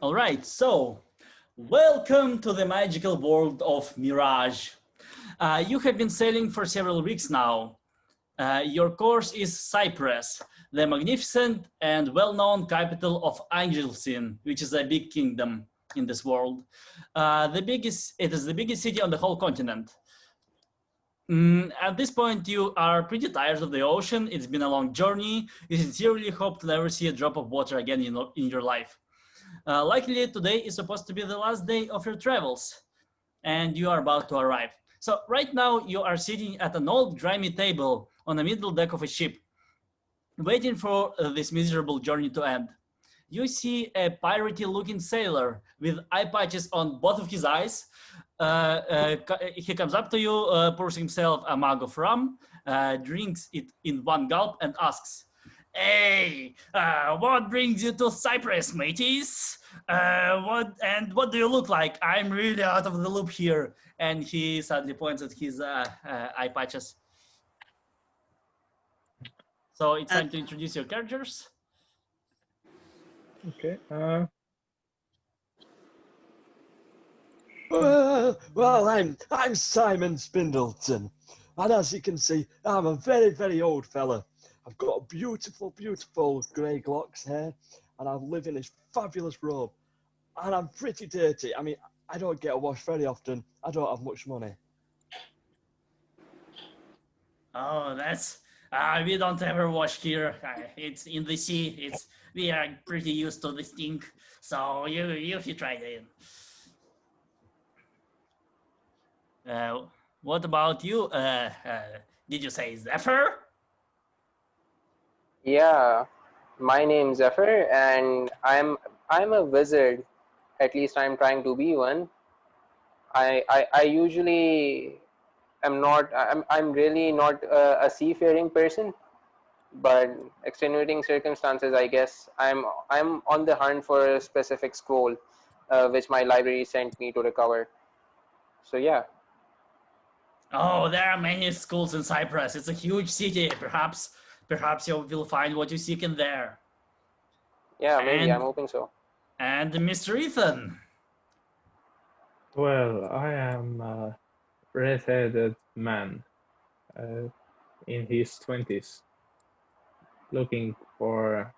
All right, so welcome to the magical world of Mirage. You have been sailing for several weeks now. Your course is Cyprus, the magnificent and well-known capital of Angelsin, which is a big kingdom in this world. It is the biggest city on the whole continent. At this point, you are pretty tired of the ocean. It's been a long journey. You sincerely hope to never see a drop of water again in your life. Likely today is supposed to be the last day of your travels, and you are about to arrive. So right now you are sitting at an old grimy table on the middle deck of a ship, waiting for this miserable journey to end. You see a piratey looking sailor with eye patches on both of his eyes. He comes up to you, pours himself a mug of rum, drinks it in one gulp and asks, "Hey, what brings you to Cyprus, mateys? What do you look like? I'm really out of the loop here." And he suddenly points at his eye patches. So it's time to introduce your characters. Okay. Well, I'm Simon Spindleton, and as you can see, I'm a very old fella. I've got beautiful grey locks hair, and I live in this fabulous robe. And I'm pretty dirty. I mean, I don't get a wash very often. I don't have much money. Oh, that's we don't ever wash here. It's in the sea. We are pretty used to the stink. So you should try it in. What about you? Did you say Zephyr? Yeah, my name's Zephyr, and I'm a wizard. At least I'm trying to be one. I usually am not. I'm really not a seafaring person, but extenuating circumstances, I guess. I'm on the hunt for a specific scroll, which my library sent me to recover. So yeah. Oh, there are many schools in Cyprus. It's a huge city. Perhaps you will find what you seek in there. Yeah, maybe. I'm hoping so. And Mr. Ethan. Well, I am a red-headed man in his 20s looking for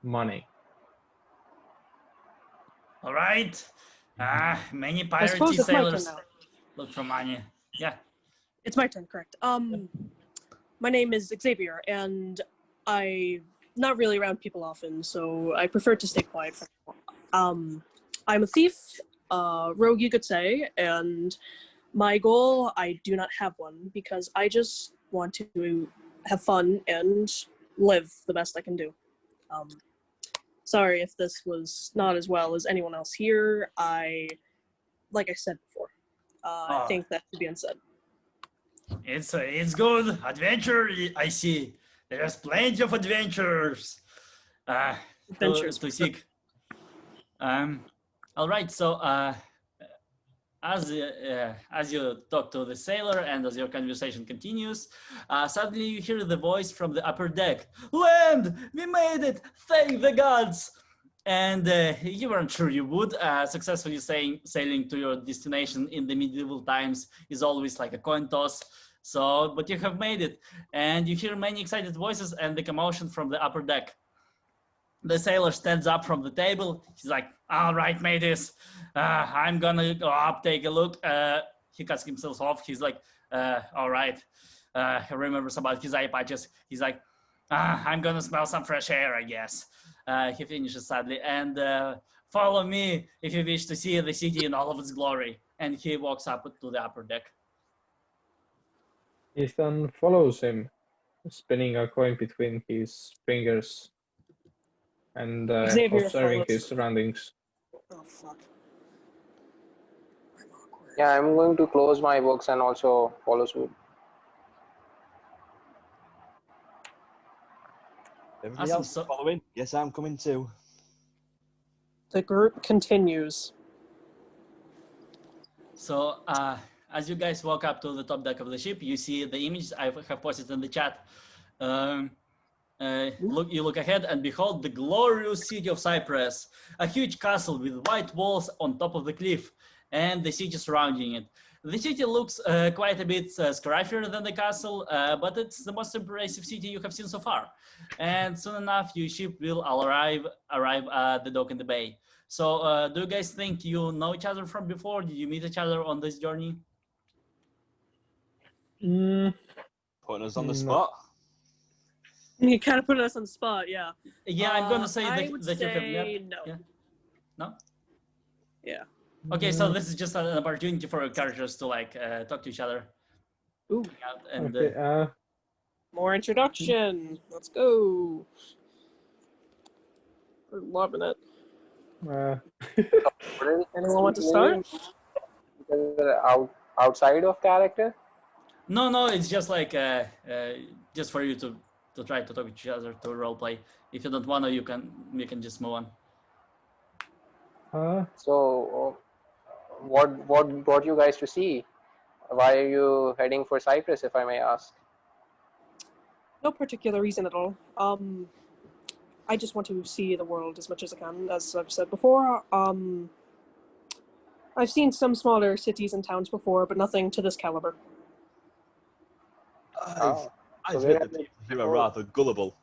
money. All right. Many I suppose piratey it's my turn sailors now. look for money. Yeah. It's my turn, correct. My name is Xavier, and I'm not really around people often, so I prefer to stay quiet for now. I'm a thief, rogue you could say, and my goal, I do not have one, because I just want to have fun and live the best I can do. Sorry if this was not as well as anyone else here. Like I said before, I think that should be unsaid. It's good. Adventure, I see. There's plenty of adventures. To seek. All right, so as you talk to the sailor and as your conversation continues, suddenly you hear the voice from the upper deck. "Land! We made it! Thank the gods!" And you weren't sure you would. Successfully sailing to your destination in the medieval times is always like a coin toss. So, but you have made it, and you hear many excited voices and the commotion from the upper deck. The sailor stands up from the table. He's like, "All right, mateys, I'm gonna go up, take a look." He cuts himself off. He's like, "All right." He remembers about his eye patches. He's like, "I'm gonna smell some fresh air, I guess." He finishes sadly, and "Follow me if you wish to see the city in all of its glory." And he walks up to the upper deck. Ethan follows him, spinning a coin between his fingers and observing his surroundings. Oh, fuck. I'm awkward. Yeah, I'm going to close my books and also follow suit. Everybody else following? Yes, I'm coming too. The group continues. So as you guys walk up to the top deck of the ship, you see the image I have posted in the chat. you look ahead and behold the glorious city of Cyprus, a huge castle with white walls on top of the cliff, and the city surrounding it. The city looks quite a bit scarier than the castle, but it's the most impressive city you have seen so far. And soon enough, your ship will arrive at the dock in the bay. So, do you guys think you know each other from before? Did you meet each other on this journey? Putting us on the spot. You kind of put us on the spot, yeah. Yeah, I'm gonna say I that, would that you have say met. no. Yeah. No? Yeah. Okay, so this is just an opportunity for your characters to like talk to each other. Ooh. And Okay. More introduction. Let's go. We're loving it. Anyone want to start? Outside of character? no, it's just like just for you to try to talk to each other, to role play. If you don't wanna, you can just move on. So, what brought you guys to see? Why are you heading for Cyprus, if I may ask? No particular reason at all. I just want to see the world as much as I can, as I've said before. I've seen some smaller cities and towns before, but nothing to this caliber. I've heard that people here are rather gullible.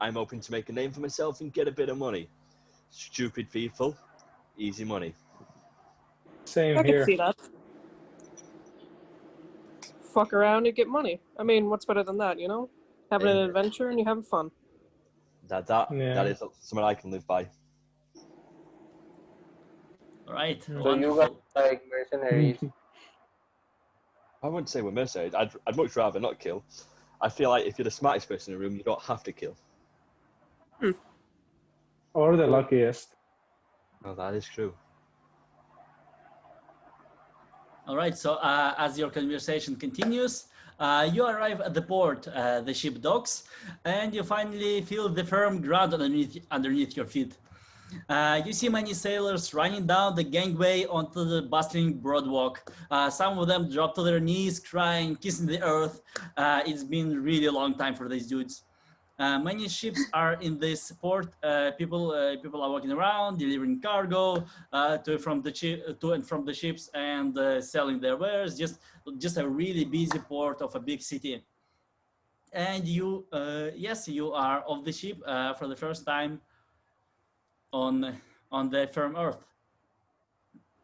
I'm hoping to make a name for myself and get a bit of money. Stupid people, easy money. Same I here. can see that. Fuck around and get money. I mean, what's better than that, you know? Having an adventure and you having fun. That is something I can live by. All right. So Wonderful. you guys are like mercenaries. I wouldn't say we're mercenaries. I'd much rather not kill. I feel like if you're the smartest person in the room, you don't have to kill. Or the luckiest. No, that is true. All right, so as your conversation continues, you arrive at the port, the ship docks, and you finally feel the firm ground underneath your feet. You see many sailors running down the gangway onto the bustling boardwalk. Some of them drop to their knees, crying, kissing the earth. It's been really a long time for these dudes. Many ships are in this port. People are walking around, delivering cargo to and from the ships, and selling their wares. Just a really busy port of a big city. And you, yes, you are off the ship for the first time on the firm Earth.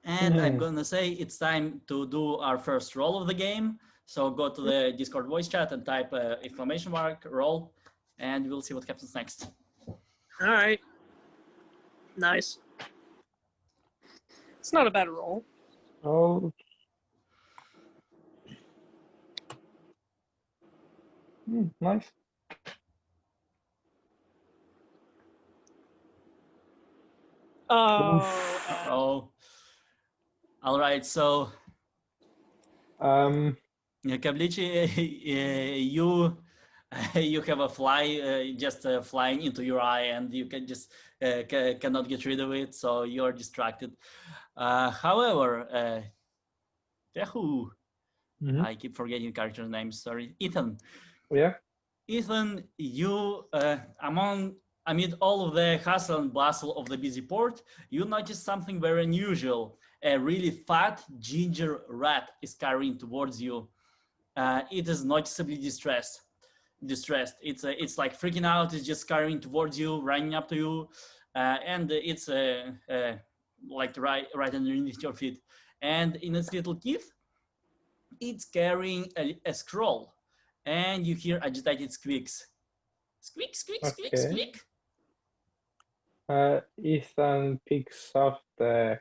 And I'm gonna say it's time to do our first roll of the game. So go to the Discord voice chat and type !roll. And we'll see what happens next. All right. Nice. It's not a bad roll. Oh. Nice. Oh. All right. So, Kablichi, you have a fly just flying into your eye, and you can just cannot get rid of it, so you're distracted. However, Yahoo, I keep forgetting character names. Sorry, Ethan. Yeah. Ethan, you amid all of the hustle and bustle of the busy port, you notice something very unusual. A really fat ginger rat is carrying towards you. It is noticeably distressed. It's like freaking out. It's just scurrying towards you, running up to you, and it's like right underneath your feet. And in its little teeth, it's carrying a scroll, and you hear agitated squeaks. Squeak, squeak, squeak, squeak. Ethan picks up the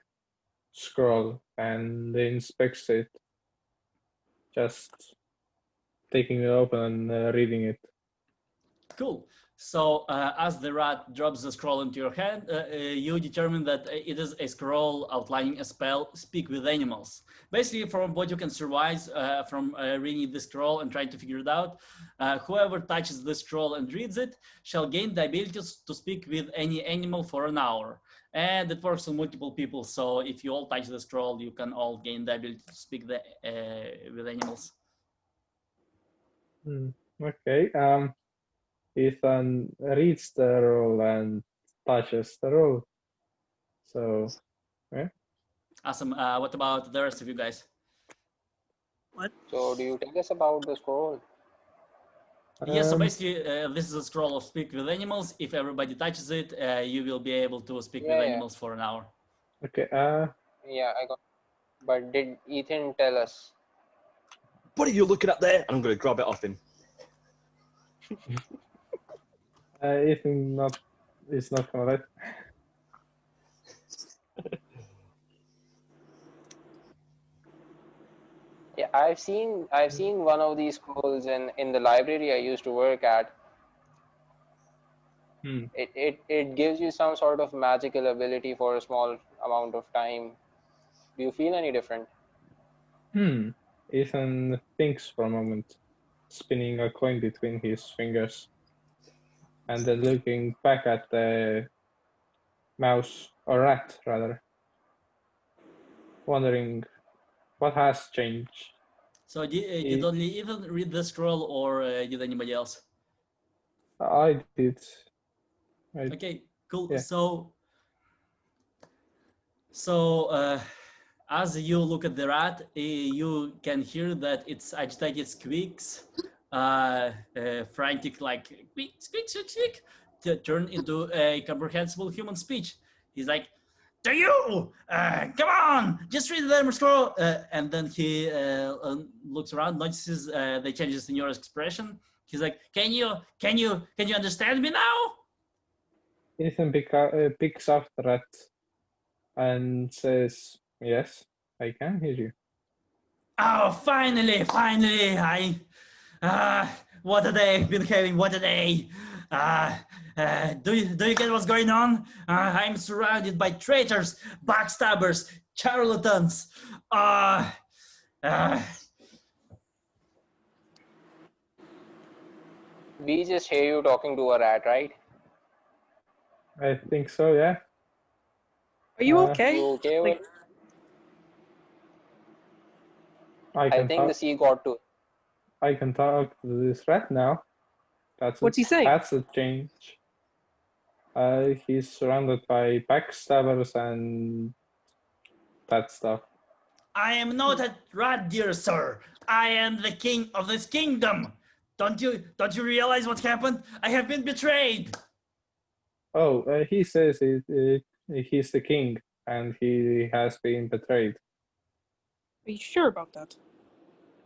scroll and inspects it, just taking it open and reading it. Cool. So as the rat drops the scroll into your hand, you determine that it is a scroll outlining a spell, Speak with Animals. Basically, from what you can surmise from reading the scroll and trying to figure it out, whoever touches the scroll and reads it shall gain the ability to speak with any animal for an hour. And it works on multiple people, so if you all touch the scroll, you can all gain the ability to speak with animals. Okay. Ethan reads the roll and touches the roll. So, yeah. Awesome. What about the rest of you guys? What? So do you tell us about the scroll? Yeah, so basically, this is a scroll of speak with animals. If everybody touches it, you will be able to speak with animals for an hour. Okay. Yeah, I got. But did Ethan tell us? What are you looking at there? I'm going to grab it off him. Ethan is not gonna let. Yeah, I've seen one of these scrolls in the library I used to work at. It gives you some sort of magical ability for a small amount of time. Do you feel any different? Ethan thinks for a moment, spinning a coin between his fingers, and then looking back at the mouse, or rat rather, wondering what has changed. So did only Ethan read the scroll, or did anybody else? I did. Okay, cool. Yeah. So as you look at the rat, you can hear that its agitated squeaks, frantic like squeak, squeak, squeak, squeak, turn into a comprehensible human speech. He's like, "To you! Come on, just read the scroll." And then he looks around, notices the changes in your expression. He's like, "Can you understand me now?" Ethan picks up the rat and says, "Yes, I can hear you." Oh, finally! What a day I've been having, what a day! Do you get what's going on? I'm surrounded by traitors, backstabbers, charlatans. We just hear you talking to a rat, right? I think so, yeah. Are you okay? You okay with? I think the sea got to. I can talk to this rat now. What's he saying? That's a change. He's surrounded by backstabbers and that stuff. I am not a rat, dear sir. I am the king of this kingdom. Don't you realize what happened? I have been betrayed. Oh, he says he's the king and he has been betrayed. Are you sure about that?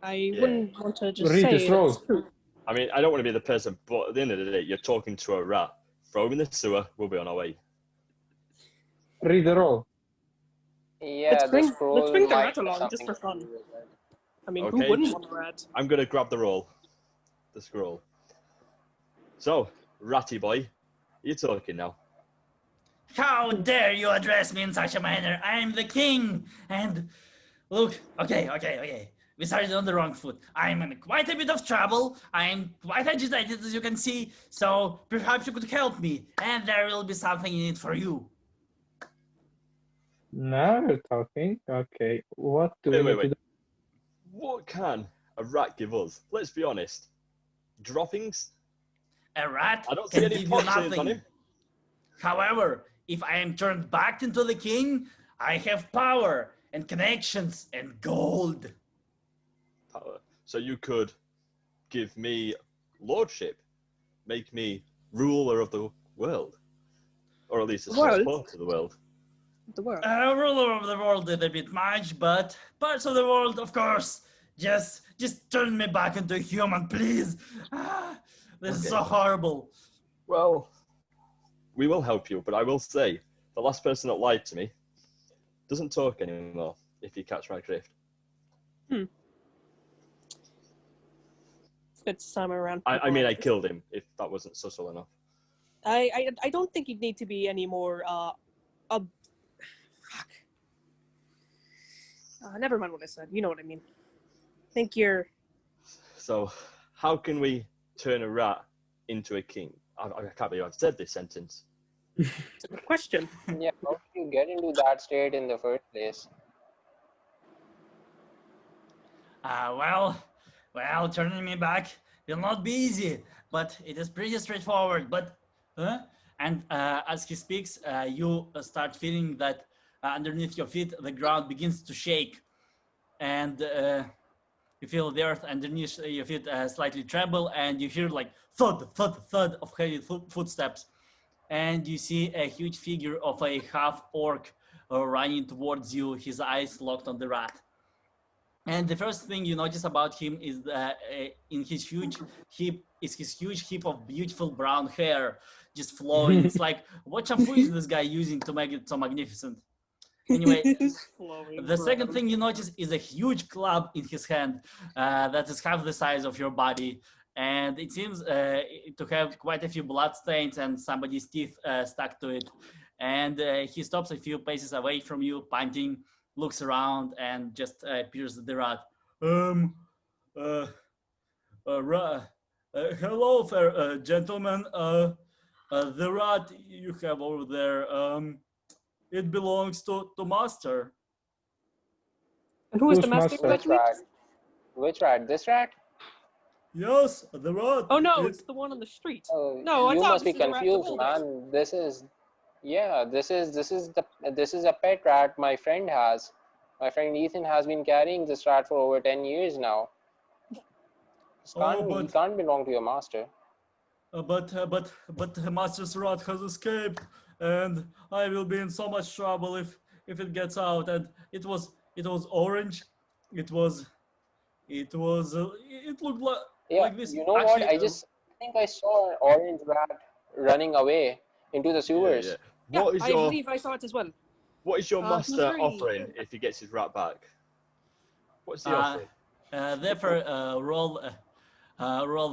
I wouldn't want to just Read say this roll. it's true. I mean, I don't want to be the person, but at the end of the day, you're talking to a rat. Throw him in the sewer, we'll be on our way. Read the roll. Yeah, let's bring the might rat along have just for something to fun. do with it. I mean, Okay. who wouldn't want a rat? I'm going to grab the scroll. So, ratty boy, you're talking now. How dare you address me in such a manner? I am the king. And look, okay. We started on the wrong foot. I'm in quite a bit of trouble. I'm quite agitated, as you can see. So perhaps you could help me, and there will be something in it for you. Now you're talking. Okay, what do we need to do? What can a rat give us? Let's be honest. Droppings? A rat I don't see can any give you poachers on nothing. him. However, if I am turned back into the king, I have power and connections and gold. Power. So you could give me lordship, make me ruler of the world, or at least a small part of the world. The world. Ruler of the world is a bit much, but parts of the world, of course. Just turn me back into a human, please. This is so horrible. Well, we will help you, but I will say the last person that lied to me doesn't talk anymore, if you catch my drift. It's time around. I mean, I killed him, if that wasn't subtle enough. I don't think you'd need to be any more fuck. Never mind what I said. You know what I mean. I think you're. So, how can we turn a rat into a king? I can't believe I've said this sentence. It's a good question. Yeah, how did you get into that state in the first place? Well, turning me back will not be easy, but it is pretty straightforward. But, and as he speaks, you start feeling that underneath your feet, the ground begins to shake. And you feel the earth underneath your feet slightly tremble, and you hear like thud, thud, thud of heavy footsteps. And you see a huge figure of a half orc running towards you, his eyes locked on the rat. And the first thing you notice about him is that in his huge heap of beautiful brown hair just flowing. It's like, what shampoo is this guy using to make it so magnificent? Anyway, the second thing you notice is a huge club in his hand that is half the size of your body. And it seems to have quite a few blood stains and somebody's teeth stuck to it. And he stops a few paces away from you, panting, looks around, and just peers at the rat. Hello, fair gentlemen. The rat you have over there, it belongs to master. And who is the Who's master? master? Which rat? Which rat? This rat? Yes, the rat. Oh no, it's the one on the street. No, I You thought must be this is the rat that confused, rolled it. man. This is, yeah, this is a pet rat my friend has. My friend Ethan has been carrying this rat for over 10 years now. He can't belong to your master. But the master's rat has escaped, and I will be in so much trouble if it gets out. And it was orange. It looked Yeah, like this. you know Actually, what? I think I saw an orange rat running away into the sewers. Yeah. Yeah, What is I your believe I saw it as well. What is your He's master very- offering if he gets his rat back? What's the offering? Therefore, roll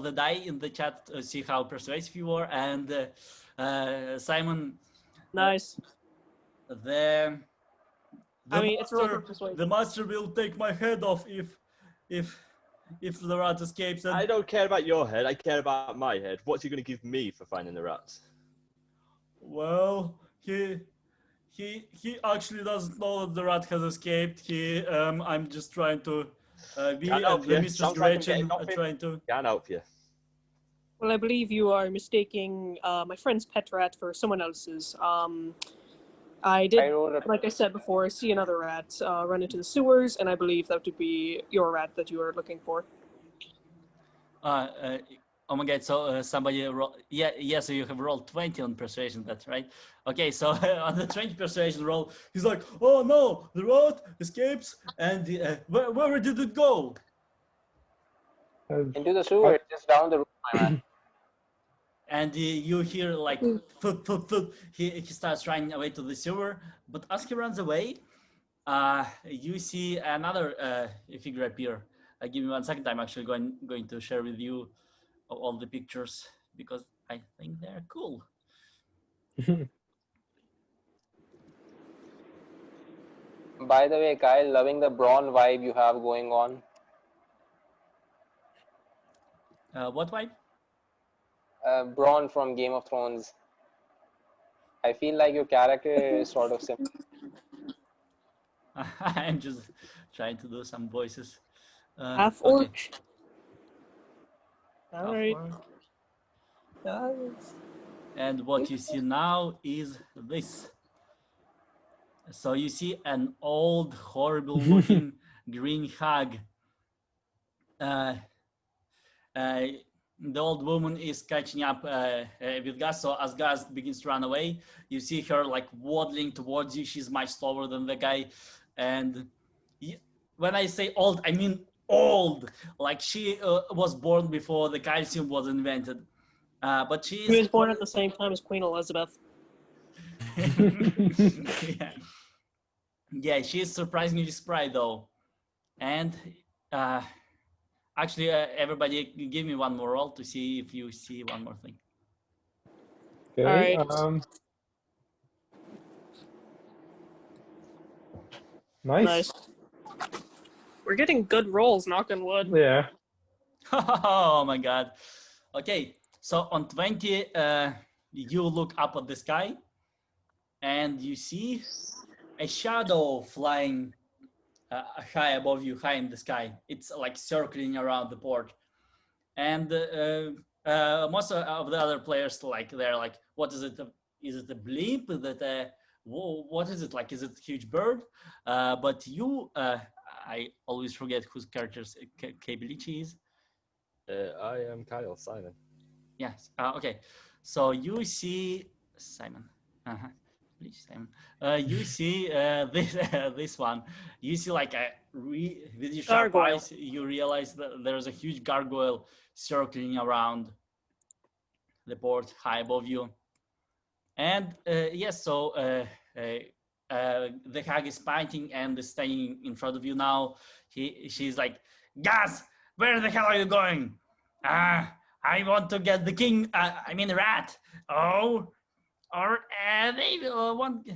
the die in the chat to see how persuasive you are. And Simon, Nice. the I mean, it's roll for master, persuasion. the master will take my head off if the rat escapes. And I don't care about your head. I care about my head. What's he going to give me for finding the rats? well, he actually doesn't know that the rat has escaped. I'm just trying to be Can't and help the you. Mistress Sounds like I'm Gretchen getting are nothing. trying to. Can't help you. Well, I believe you are mistaking my friend's pet rat for someone else's. I did, I rolled a like I said before, see another rat run into the sewers, and I believe that would be your rat that you are looking for. Oh my god, so somebody yeah, so you have rolled 20 on persuasion, that's right. Okay, so on the 20 persuasion roll, he's like, oh no, the rat escapes, and where did it go? into the sewer, just down the road, my man. And you hear like thud, thud, thud. He starts running away to the sewer, but as he runs away, you see another figure appear. Give me 1 second, I'm actually going to share with you all the pictures because I think they're cool. By the way, Kyle, loving the Braun vibe you have going on. What vibe? Braun from Game of Thrones. I feel like your character is sort of similar. I'm just trying to do some voices. Half okay. orc. All right. And what you see now is this. So you see an old, horrible-looking green hag. The old woman is catching up with Gus. So as Gus begins to run away, you see her like waddling towards you. She's much slower than the guy, and when I say old, I mean old. Like she was born before the calcium was invented. But she was born at the same time as Queen Elizabeth. Yeah, she is surprisingly spry though. And actually, everybody give me one more roll to see if you see one more thing. Okay. All right. Nice. We're getting good rolls, knock on wood. Yeah. Oh my god. Okay, so on 20, you look up at the sky and you see a shadow flying high above you, high in the sky. It's like circling around the port. and most of the other players like they're like, what is it? Is it a blimp? Is it a what is it like? Is it a huge bird? But you, I always forget whose character's capability is. I am Kyle Simon. Yes. Okay. So you see Simon. Please, Simon. You see this this one. You see like with your sharp Gargoyle. eyes, you realize that there's a huge gargoyle circling around the board high above you. And yes, so the hag is fighting and is standing in front of you now. She's like, Gaz, where the hell are you going? I want to get the king. I mean, the rat. Oh, or they will want.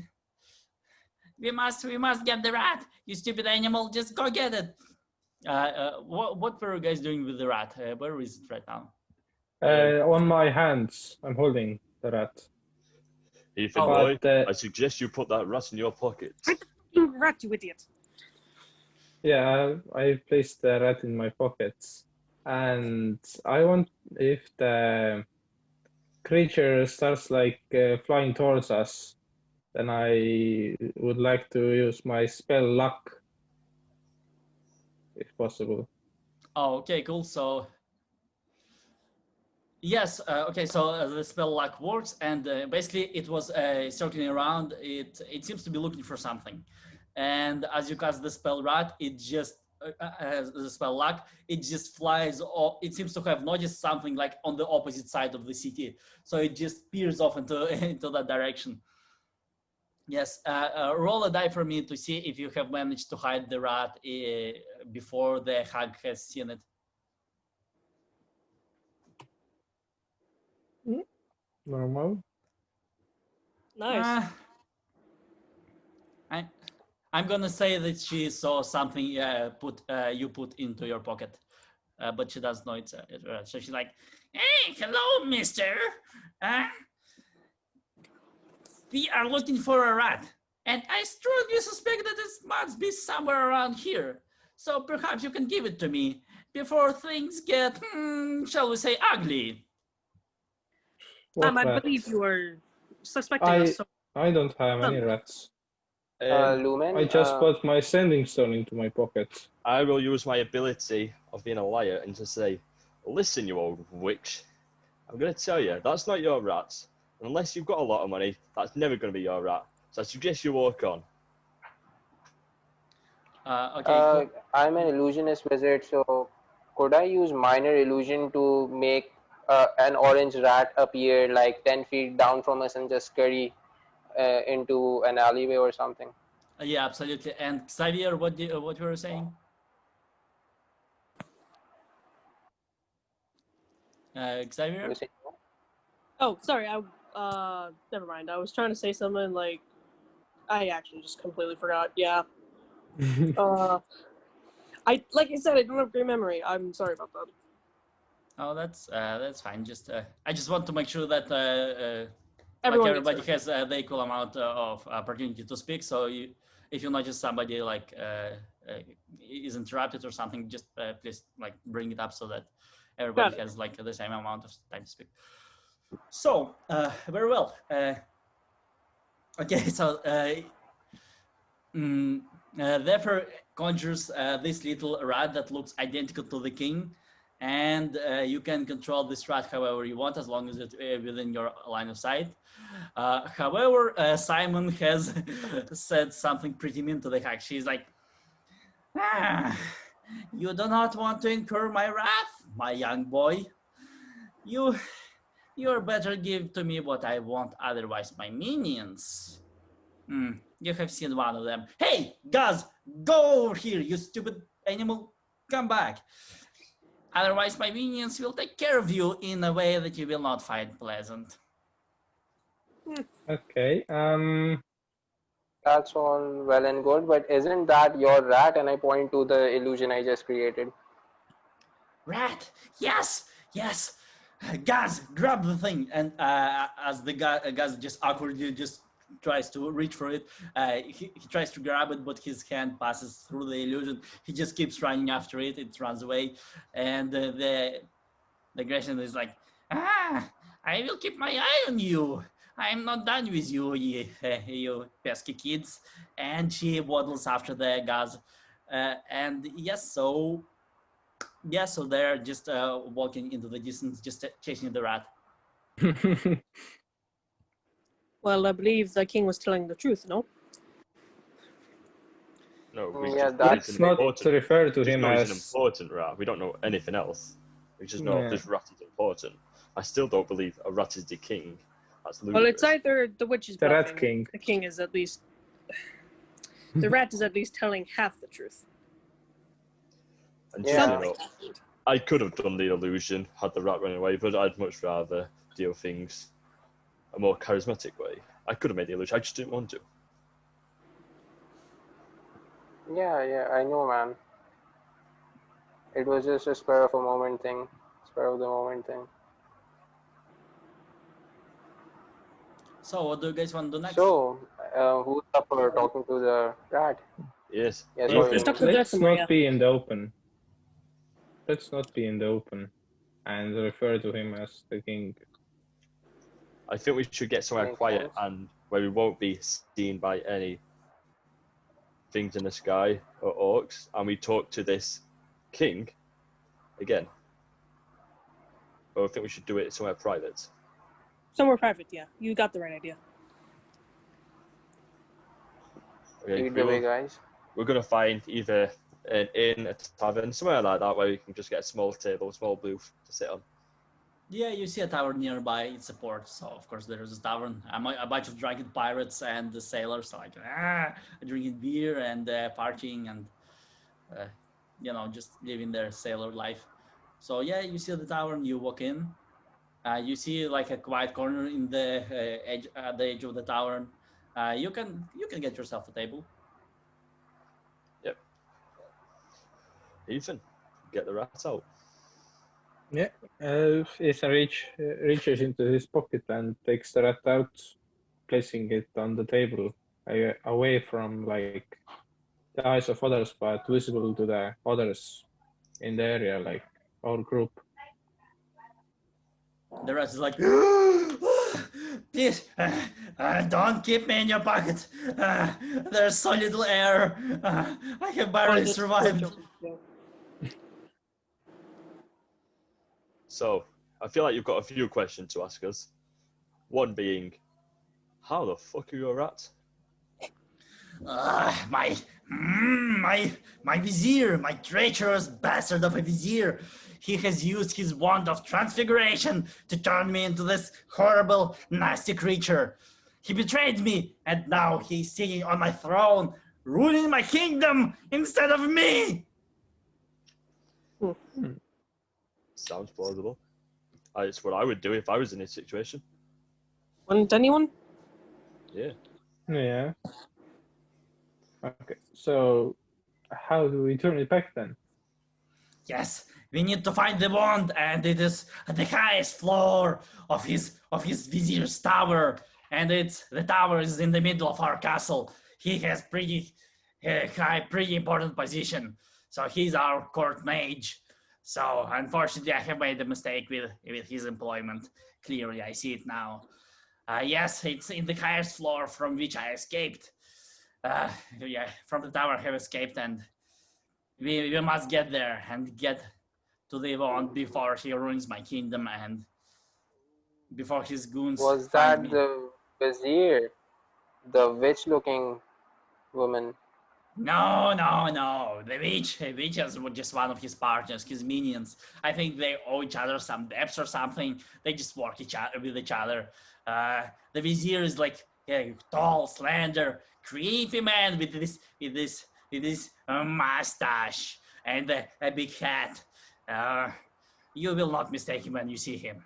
We must get the rat. You stupid animal, just go get it. What were you guys doing with the rat? Where is it right now? On my hands, I'm holding the rat. Ethan boy, I suggest you put that rat in your pocket. Rat, you idiot. Yeah, I placed the rat in my pockets. And I want, if the creature starts like flying towards us, then I would like to use my spell luck, if possible. Oh, okay, cool. So yes, okay. So the spell luck works, and basically it was circling around. It seems to be looking for something, and as you cast the spell rat, it just the spell luck, it just flies off. It seems to have noticed something like on the opposite side of the city, so it just peers off into into that direction. Yes, roll a die for me to see if you have managed to hide the rat before the hag has seen it. Normal. Nice. I'm gonna say that she saw something you put into your pocket, but she doesn't know it's rat. So she's like, "Hey, hello, mister. We are looking for a rat, and I strongly suspect that it must be somewhere around here. So perhaps you can give it to me before things get, shall we say, ugly." I believe you were suspecting us. So I don't have any rats. Lumen. I just put my sending stone into my pocket. I will use my ability of being a liar and to say, listen, you old witch, I'm going to tell you, that's not your rat. Unless you've got a lot of money, that's never going to be your rat. So I suggest you walk on. Okay. I'm an illusionist wizard, so could I use minor illusion to make an orange rat appear like 10 feet down from us and just scurry into an alleyway or something? Yeah, absolutely. And Xavier, what you were saying? Xavier? Oh, sorry. Never mind. I was trying to say something like I actually just completely forgot. Yeah. Like I said, I don't have great memory. I'm sorry about that. Oh, that's fine. Just I just want to make sure that everybody has the equal amount of opportunity to speak. So if you notice somebody like is interrupted or something, just please like bring it up so that everybody has like the same amount of time to speak. So very well. Okay, so therefore conjures this little rat that looks identical to the king. And you can control this rat however you want, as long as it's within your line of sight. However, Simon has said something pretty mean to the hag. She's like, you do not want to incur my wrath, my young boy. You better give to me what I want, otherwise my minions. You have seen one of them. Hey, Gaz, go over here, you stupid animal. Come back. Otherwise, my minions will take care of you in a way that you will not find pleasant. Okay. That's all well and good, but isn't that your rat? And I point to the illusion I just created. Rat? Yes, yes. Gaz, grab the thing. And as the Gaz just awkwardly just tries to reach for it, he tries to grab it, but his hand passes through the illusion. He just keeps running after it. It runs away, and the The Grecian is like, I will keep my eye on you. I'm not done with you, you pesky kids. And she waddles after the guys. And so they're just walking into the distance, just chasing the rat. Well, I believe the king was telling the truth, no? No, we Yeah, just that's it's not important. to refer to We just him know he's as an important rat. We don't know anything else. We just know Yeah. this rat is important. I still don't believe a rat is the king. That's ludicrous. Well, it's either the witch is the bluffing. Rat King. The king is at least. The rat is at least telling half the truth. And Yeah. just, Something. I could have done the illusion had the rat run away, but I'd much rather deal things a more charismatic way. I could have made the illusion. I just didn't want to. Yeah, I know, man. It was just a spur of the moment thing. So what do you guys want to do next? So, who's up for talking to the rat? Yes. Yes, Ethan. Let's talk to let's Decima, not be in the open. Let's not be in the open and refer to him as the king. I think we should get somewhere Makes quiet sense. and where we won't be seen by any things in the sky or orcs, and we talk to this king again. But I think we should do it somewhere private. Somewhere private, yeah. You got the right idea. Okay, Lead the way, guys. we're going to find either an inn, a tavern, somewhere like that where we can just get a small table, a small booth to sit on. Yeah, you see a tavern nearby. It's a port, so of course there is a tavern. A bunch of drunken pirates and the sailors like drinking beer and partying and just living their sailor life. So yeah, you see the tavern. You walk in. You see like a quiet corner in the edge at the edge of the tavern. You can get yourself a table. Yep. Ethan, get the rat out. Yeah, Ethan reaches into his pocket and takes the rat out, placing it on the table, away from like the eyes of others, but visible to the others in the area, like our group. The rest is like, please, don't keep me in your pocket. There's so little air. I have barely survived. So, I feel like you've got a few questions to ask us. One being, how the fuck are you a rat? My vizier, my treacherous bastard of a vizier. He has used his wand of transfiguration to turn me into this horrible, nasty creature. He betrayed me, and now he's sitting on my throne, ruling my kingdom instead of me. Sounds plausible. It's what I would do if I was in this situation. Wouldn't anyone? Yeah. Yeah. Okay, so how do we turn it back then? Yes, we need to find the wand, and it is at the highest floor of his vizier's tower, and the tower is in the middle of our castle. He has pretty important position, so he's our court mage. So unfortunately, I have made a mistake with his employment. Clearly, I see it now. Yes, it's in the highest floor from which I escaped. From the tower I have escaped, and we must get there and get to the wand before he ruins my kingdom and before his goons Was find that me. the vizier, the witch-looking woman? No. The witch is just one of his partners, his minions. I think they owe each other some debts or something. They just work with each other. The vizier is like tall, slender, creepy man with this mustache and a big hat. You will not mistake him when you see him.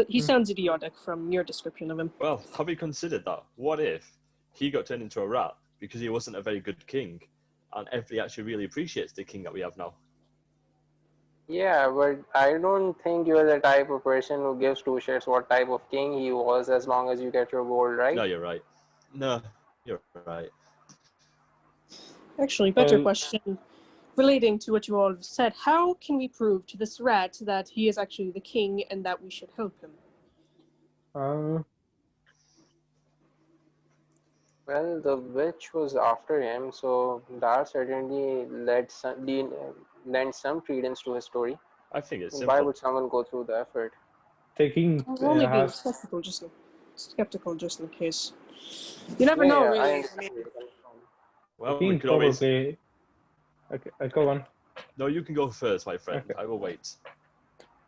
He sounds idiotic from your description of him. Well, have you considered that? What if he got turned into a rat because he wasn't a very good king, and everybody actually really appreciates the king that we have now? Yeah, but I don't think you're the type of person who gives two shits what type of king he was as long as you get your gold, right? No, you're right. No, you're right. Actually, better question. relating to what you all have said, how can we prove to this rat that he is actually the king and that we should help him? Well, the witch was after him, so that certainly lent some credence to his story. I think it's Why simple. would someone go through the effort? The king I'm only being has skeptical just in case. You never know, I really. understand where you're coming from. the Well, we king could always. probably. Okay, go on. No, you can go first, my friend. Okay. I will wait.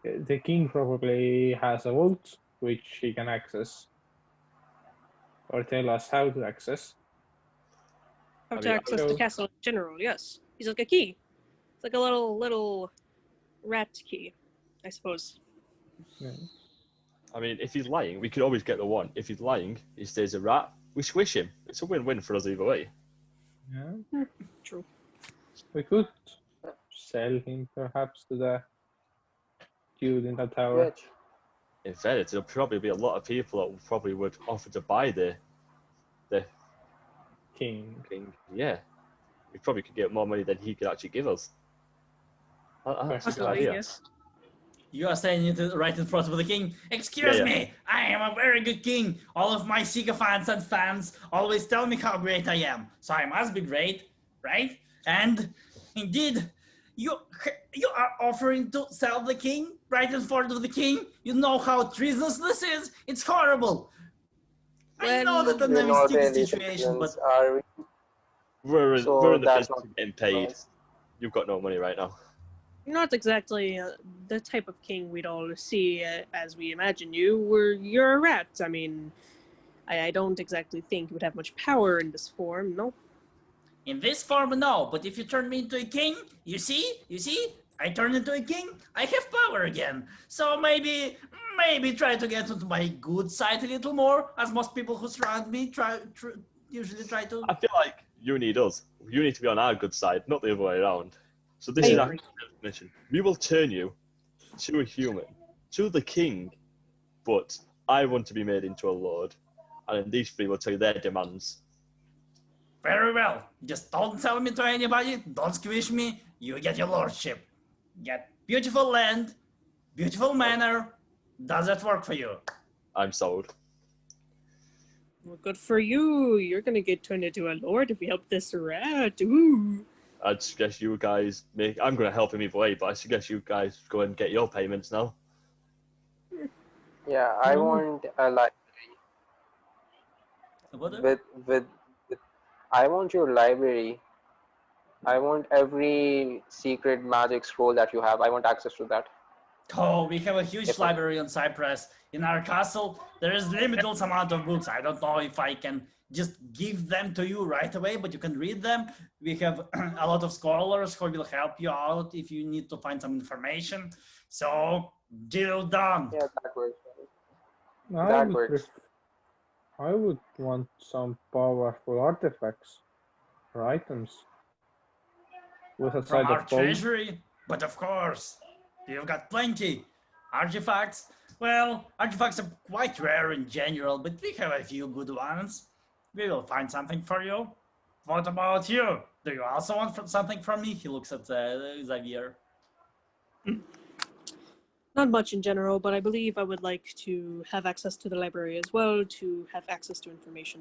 The king probably has a vault which he can access, or tell us how to access. How I to mean, access the castle in general, yes. He's like a key. It's like a little rat key, I suppose. Yeah. I mean, if he's lying, we could always get the one. If he's lying, he stays a rat. We squish him. It's a win-win for us either way. Yeah. True. We could sell him perhaps to the dude in the tower. Witch. In fairness, there'll probably be a lot of people that probably would offer to buy the King. king. Yeah, we probably could get more money than he could actually give us. That's a good Possibly, idea. yes. You are saying it right in front of the king. Excuse Yeah. me, I am a very good king. All of my sycophants and fans always tell me how great I am, so I must be great, right? And indeed, you are offering to sell the king right in front of the king. You know how treasonous this is. It's horrible. I know that I'm We're in a not sticky really situation, but citizens, are we? We're in So the that's business not of getting paid. nice. You've got no money right now. Not exactly the type of king we'd all see as we imagine you. You're a rat. I mean, I don't exactly think you would have much power in this form, no? in this form, no. But if you turn me into a king, you see, I turn into a king, I have power again. So maybe try to get onto my good side a little more, as most people who surround me usually try to. I feel like you need us. You need to be on our good side, not the other way around. So this I is our agree. mission. We will turn you to a human, to the king, but I want to be made into a lord. And then these three will tell you their demands. Very well. Just don't tell me to anybody. Don't squish me. You get your lordship. Get beautiful land, beautiful manor. Does that work for you? I'm sold. Well, good for you. You're gonna get turned into a lord if we help this rat. Ooh. I'd suggest you guys I'm going to help him either way, but I suggest you guys go and get your payments now. Yeah, I want a library with I want your library. I want every secret magic scroll that you have. I want access to that. Oh, we have a huge library on Cyprus. In our castle, there is limitless amount of books. I don't know if I can just give them to you right away, but you can read them. We have a lot of scholars who will help you out if you need to find some information. So, deal done. Yeah, that works. I would works. I would want some powerful artifacts or items with a From side our of gold. treasury, but of course, you've got plenty. Artifacts, well, artifacts are quite rare in general, but we have a few good ones. We will find something for you. What about you? Do you also want something from me? He looks at Xavier. Not much in general, but I believe I would like to have access to the library as well, to have access to information.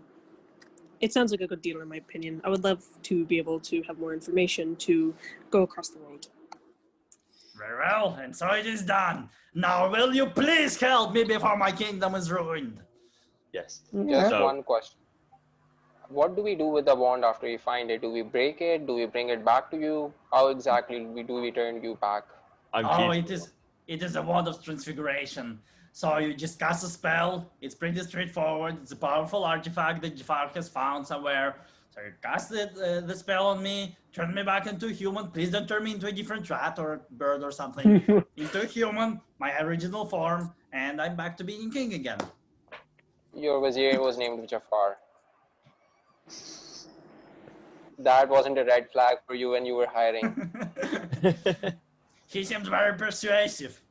It sounds like a good deal in my opinion. I would love to be able to have more information to go across the world. Very well, and so it is done. Now will you please help me before my kingdom is ruined? Yes. Just So- one question. What do we do with the wand after we find it? Do we break it? Do we bring it back to you? How exactly do we turn you back? Oh, it is a wand of transfiguration. So you just cast a spell. It's pretty straightforward. It's a powerful artifact that Jafar has found somewhere. So you cast the spell on me, turn me back into a human. Please don't turn me into a different rat or bird or something. Into a human, my original form, and I'm back to being king again. Your vizier was named Jafar. That wasn't a red flag for you when you were hiring. He seems very persuasive.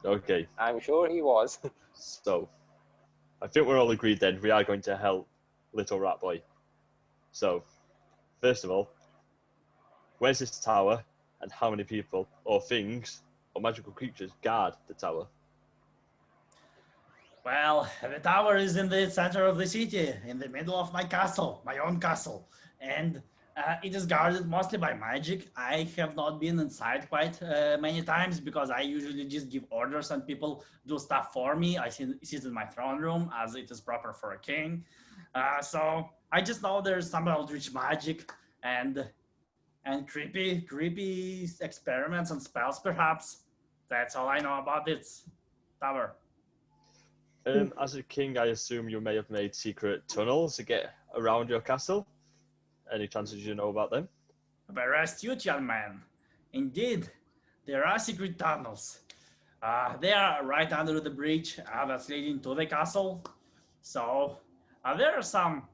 Okay, I'm sure he was. so I think we're all agreed then. We are going to help Little Rat Boy. So, first of all, where's this tower, and how many people or things or magical creatures guard the tower? Well, the tower is in the center of the city, in the middle of my castle, my own castle, and it is guarded mostly by magic. I have not been inside quite many times because I usually just give orders and people do stuff for me. I sit in my throne room as it is proper for a king. So I just know there's some eldritch magic and creepy experiments and spells, perhaps. That's all I know about this tower. As a king, I assume you may have made secret tunnels to get around your castle. Any chances you know about them? Very astute, young man. Indeed, there are secret tunnels. They are right under the bridge that's leading to the castle. So there are some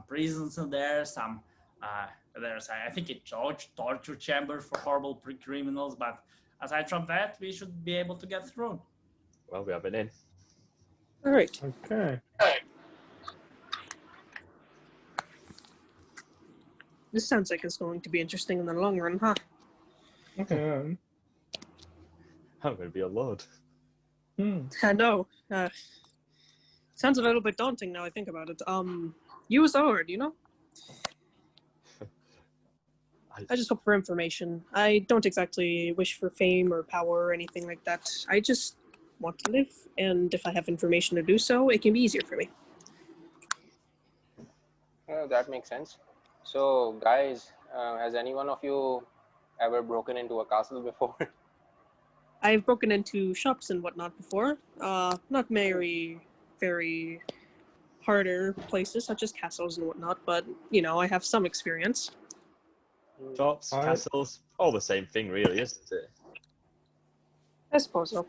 prisons in there. There's I think a torture chamber for horrible criminals. But aside from that, we should be able to get through. Well, we have been in. All right. Okay. This sounds like it's going to be interesting in the long run, huh? Okay. I'm going to be a lord. I know. Sounds a little bit daunting now I think about it. You was Howard, you know? I just hope for information. I don't exactly wish for fame or power or anything like that. I just want to live, and if I have information to do so, it can be easier for me. That makes sense. So, guys, has any one of you ever broken into a castle before? I've broken into shops and whatnot before. Not very harder places such as castles and whatnot, but you know, I have some experience. Shops, castles, all the same thing, really, isn't it? I suppose so.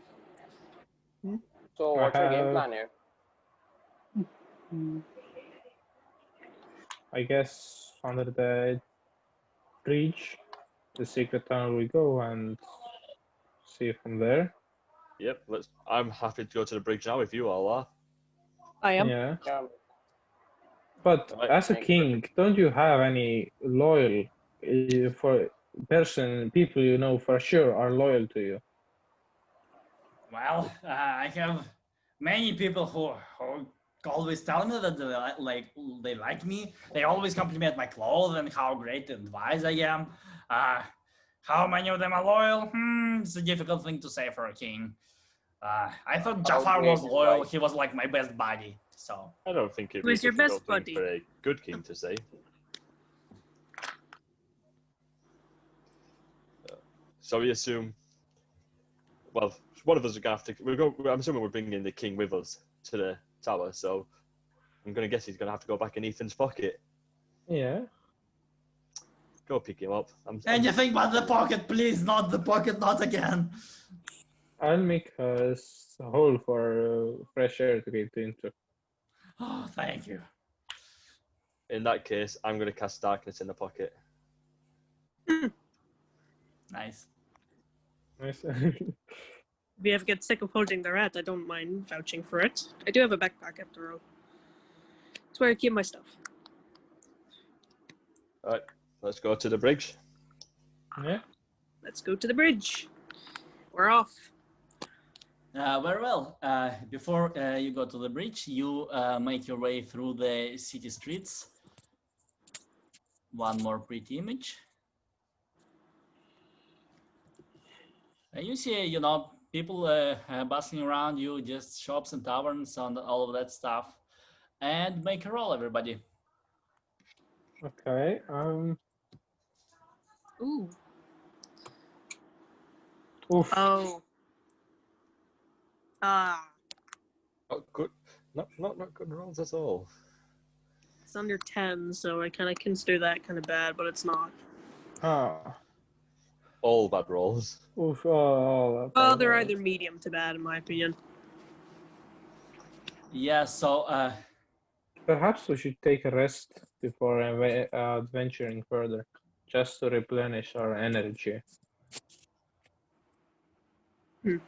So, what's your game plan here? I guess under the bridge, the secret tunnel we go and see from there. Yep, I'm happy to go to the bridge now if you all are. I am. Yeah. Yeah. But Right. as a king, don't you have any loyal people you know for sure are loyal to you? Well, I have many people who always tell me that they like me. They always compliment my clothes and how great and wise I am. How many of them are loyal? It's a difficult thing to say for a king. I thought Jafar was loyal. He was like my best buddy. So I don't think it'd Who's be a your best difficult thing buddy? for a good king to say. So we assume, well, one of us are going to have to, I'm assuming we're bringing the king with us to the tower, so I'm going to guess he's going to have to go back in Ethan's pocket. Yeah. Go pick him up. anything but the pocket, please, not the pocket, not again. I'll make a hole for fresh air to get into. Oh, thank you. In that case, I'm going to cast darkness in the pocket. Nice. Nice. If you ever get sick of holding the rat, I don't mind vouching for it. I do have a backpack after all. It's where I keep my stuff. All right, let's go to the bridge. Yeah. Let's go to the bridge. We're off. Very well. Before you go to the bridge, you make your way through the city streets. One more pretty image. You see, people bustling around you, just shops and taverns and all of that stuff. And make a roll, everybody. Okay. Ooh. Oof. Oh. Not good. Not good rolls at all. It's under 10, so I kind of consider that kind of bad, but it's not. All bad rolls. Oof. Well, they're either medium to bad, in my opinion. Yeah, so Perhaps we should take a rest before adventuring further, just to replenish our energy. Do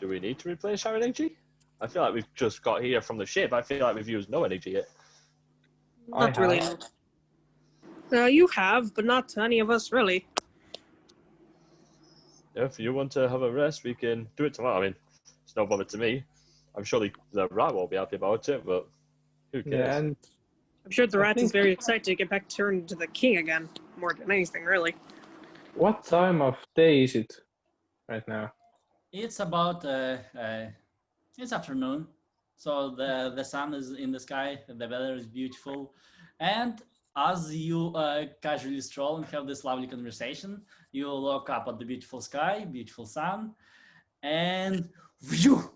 we need to replenish our energy? I feel like we've just got here from the ship. I feel like we've used no energy yet. Not really. No. You have, but not to any of us, really. If you want to have a rest, we can do it tomorrow. I mean, it's no bother to me. I'm sure the rat won't be happy about it, but who cares? Yeah, and I'm sure the I rat is think- very excited to get back to turn into the king again, more than anything, really. what time of day is it right now? It's about it's afternoon, so the sun is in the sky, the weather is beautiful, and as you casually stroll and have this lovely conversation, you look up at the beautiful sky, beautiful sun, and phew,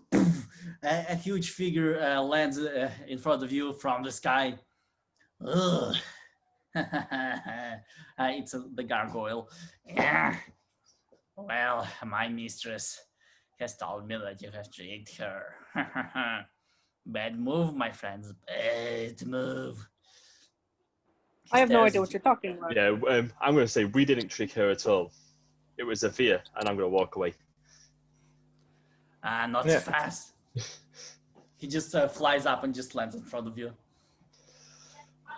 a huge figure lands in front of you from the sky. Ugh. The gargoyle. Yeah. Well, my mistress has told me that you have tricked her. Bad move, my friends. Bad move. I have no Stares idea at what you. you're talking about. Yeah, I'm going to say we didn't trick her at all. It was a fear, and I'm going to walk away. Not Yeah. so fast. He just flies up and just lands in front of you.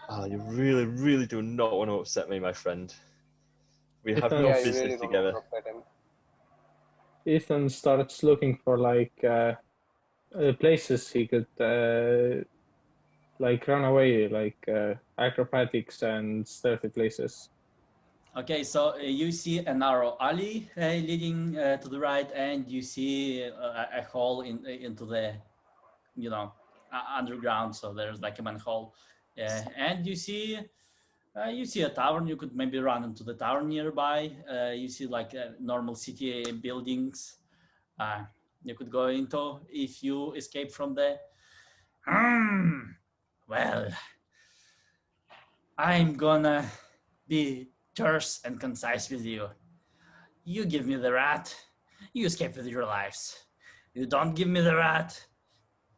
Oh, you really, really do not want to upset me, my friend. We have no Yeah, you business really don't together. want to upset him. Ethan starts looking for places he could run away, acrobatics and stealthy places. Okay, so you see a narrow alley leading to the right, and you see a hole into the, underground. So there's like a manhole, and you see a tavern. You could maybe run into the tavern nearby. You see normal city buildings. You could go into if you escape from the. Well, I'm gonna be terse and concise with you. You give me the rat, you escape with your lives. You don't give me the rat,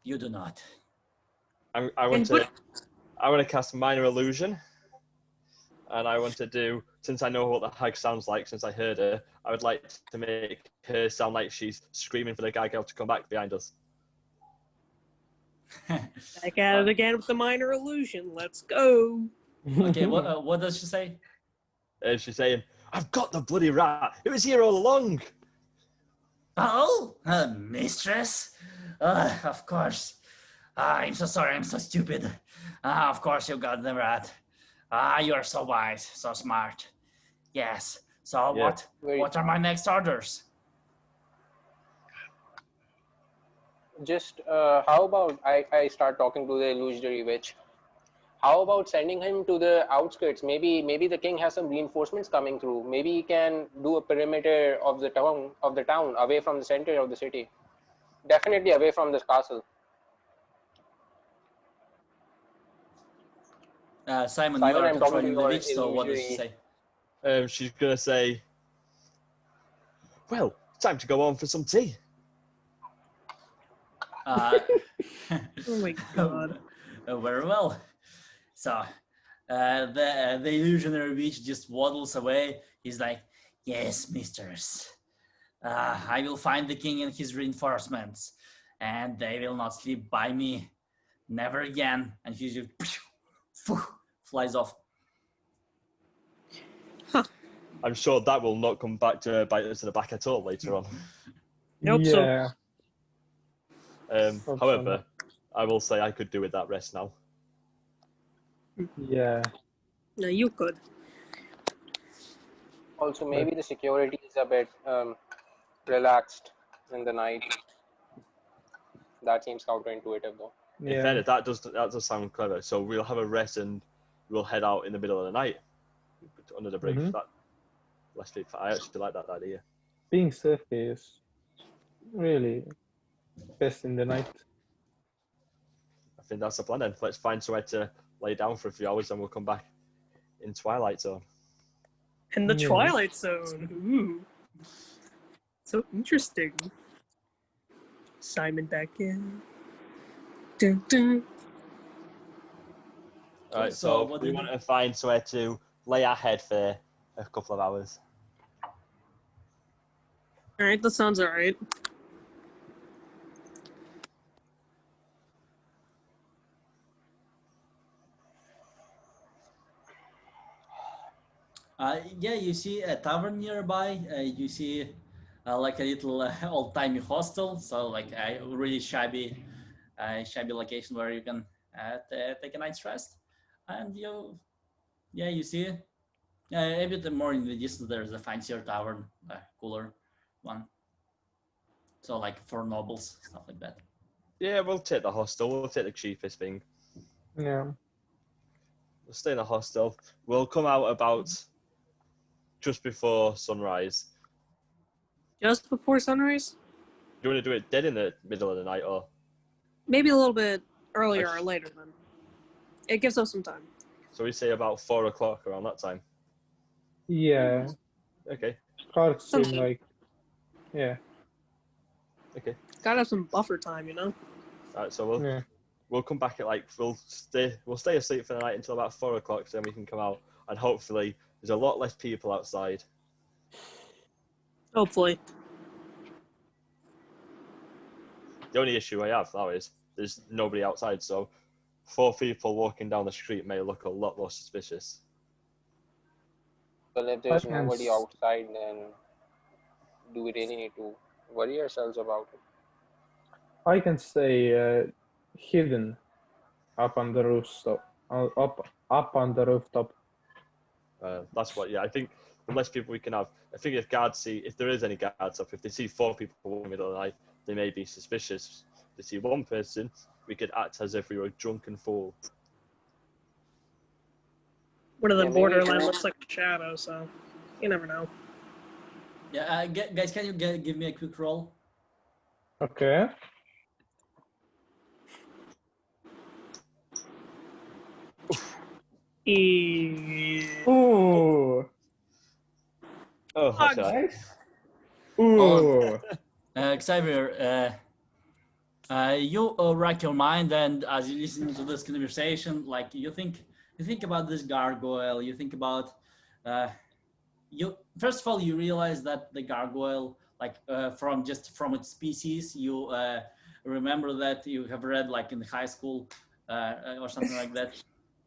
you do not. I want to cast minor illusion, and I want to do, since I know what the hag sounds like, since I heard her, I would like to make her sound like she's screaming for the gargoyle to come back behind us. Back at it again with the minor illusion. Let's go. Okay, what does she say? And she's saying, "I've got the bloody rat. It was here all along." Oh, mistress? Of course. I'm so sorry, I'm so stupid. Of course you got the rat. You are so wise, so smart. Yes. So Yeah. what are my next orders? Just how about I start talking to the illusory witch? How about sending him to the outskirts? Maybe the king has some reinforcements coming through. Maybe he can do a perimeter of the town away from the center of the city. Definitely away from this castle. Simon, Simon, you are I'm talking to controlling the your witch, so what does she illusory. say? She's gonna say, "Well, time to go on for some tea." Uh, Oh my god. Very well. So the illusionary witch just waddles away. He's like, "Yes, mistress. I will find the king and his reinforcements, and they will not sleep by me. Never again." And he just flies off. I'm sure that will not come back to bite us in the back at all later on. Nope, so- Yeah. Hope so. However, I will say I could do with that rest now. Yeah. No, you could. Also, maybe the security is a bit relaxed in the night. That seems counterintuitive, though. In Yeah. fairness, that does sound clever. So we'll have a rest and we'll head out in the middle of the night under the bridge. Mhm. I actually like that idea. Being safe is really best in the night. I think that's the plan then. Let's find somewhere to lay down for a few hours and we'll come back in Twilight Zone. In the Yeah. Twilight Zone. Ooh. So interesting. Simon back in. Dun, dun. All right, So so what we do you want do? to find somewhere to lay our head for a couple of hours. Alright, that sounds alright. Yeah, you see a tavern nearby. You see like a little old-timey hostel. So like a really shabby location where you can take a night's rest. And yeah, you see a bit more in the distance. There's a fancier tavern, a cooler one. So like for nobles, stuff like that. Yeah, we'll take the hostel. We'll take the cheapest thing. Yeah. We'll stay in the hostel. We'll come out about just before sunrise. Just before sunrise? Do you want to do it dead in the middle of the night, or Maybe a little bit earlier or later then. It gives us some time. so we say about 4 o'clock around that time? Yeah. Okay. Cards seem Sounds good. like. Yeah. Okay. Gotta have some buffer time, you know? All right. So Yeah. we'll come back at we'll stay asleep for the night until about 4 o'clock, so then we can come out, and hopefully there's a lot less people outside. Hopefully. The only issue I have now is there's nobody outside, so 4 people walking down the street may look a lot more suspicious. Well, if there's I can nobody s- outside, then do we really need to worry ourselves about it? I can stay hidden up on the rooftop. Up on the rooftop. That's what. Yeah, I think the less people we can have. I think if there is any guards up, if they see 4 people in the middle of the night, they may be suspicious. If they see 1 person, we could act as if we were a drunken fool. One of the Yeah, maybe borderline two. looks like a shadow, so you never know. Yeah, guys, can you give me a quick roll? Okay. Ooh. Oh, Fuck. Nice. Ooh. Xavier, you rack your mind, and as you listen to this conversation, like you think about this gargoyle. You think about you first of all you realize that the gargoyle, like from its species, you remember that you have read like in high school or something like that.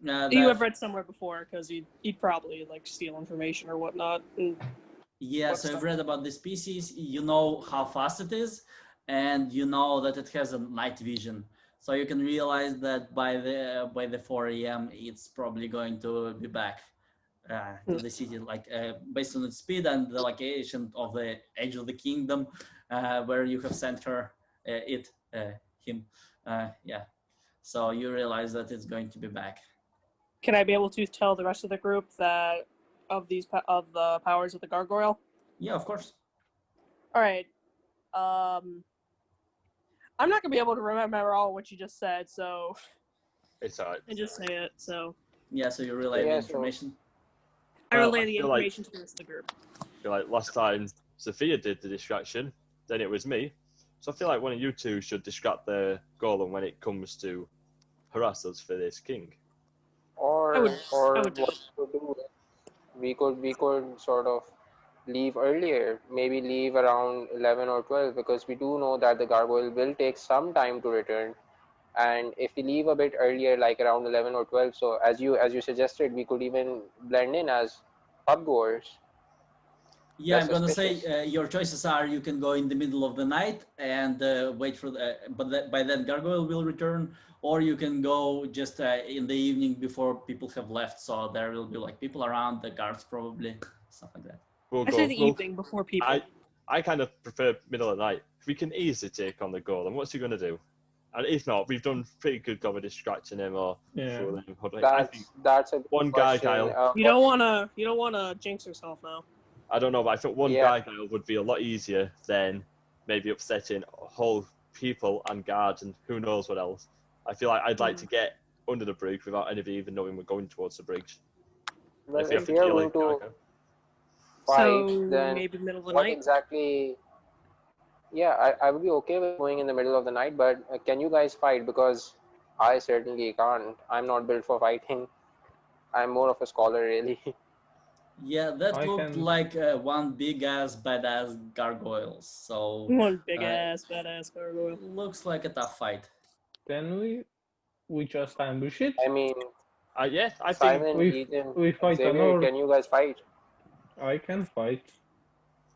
You have read somewhere before because you'd probably like steal information or whatnot. And Yeah, so I've read about the species. You know how fast it is, and you know that it has a night vision. So you can realize that by the 4 a.m. it's probably going to be back to the city, like based on its speed and the location of the edge of the kingdom, where you have sent him. Yeah. So you realize that it's going to be back. can I be able to tell the rest of the group that of the powers of the gargoyle? Yeah, of course. All right. I'm not gonna be able to remember all what you just said, so it's alright. I just say it. So Yeah, so you relay the Yeah, so- information. I Well, relay I the feel like- information to the rest of the group. I feel like last time Sophia did the distraction, then it was me. So I feel like one of you two should distract the golem when it comes to harass us for this king. Or I would what do it. we could do is we could sort of leave earlier, maybe leave around 11 or 12, because we do know that the gargoyle will take some time to return. And if we leave a bit earlier, like around 11 or 12, so as you suggested, we could even blend in as pub goers. Yeah, Less I'm gonna say suspicious. your choices are you can go in the middle of the night and wait for by then gargoyle will return, or you can go just in the evening before people have left, so there will be like people around, the guards probably, stuff like that. We'll I go. say the we'll- evening before people. I kind of prefer middle of the night. We can easily take on the golem. What's he going to do? And if not, we've done pretty good job of distracting him or Yeah. fooling him. I think That's a good one question. gargoyle. You don't wanna jinx yourself now. I don't know, but I think one Yeah. gargoyle would be a lot easier than maybe upsetting whole people and guards and who knows what else. I feel like I'd like to get under the bridge without anybody even knowing we're going towards the bridge. Well, If we have if to we are kill a going to gargoyle. fight, So then maybe middle of the what night. exactly? Yeah, I would be okay with going in the middle of the night, but can you guys fight? Because I certainly can't. I'm not built for fighting. I'm more of a scholar, really. Yeah, that I looked can- like one big ass badass gargoyle, so One big Uh, ass badass gargoyle. looks like a tough fight. Then we just ambush it. I mean, Yeah, I think Simon, we Ethan, we fight on Xavier, our. can you guys fight? I can fight.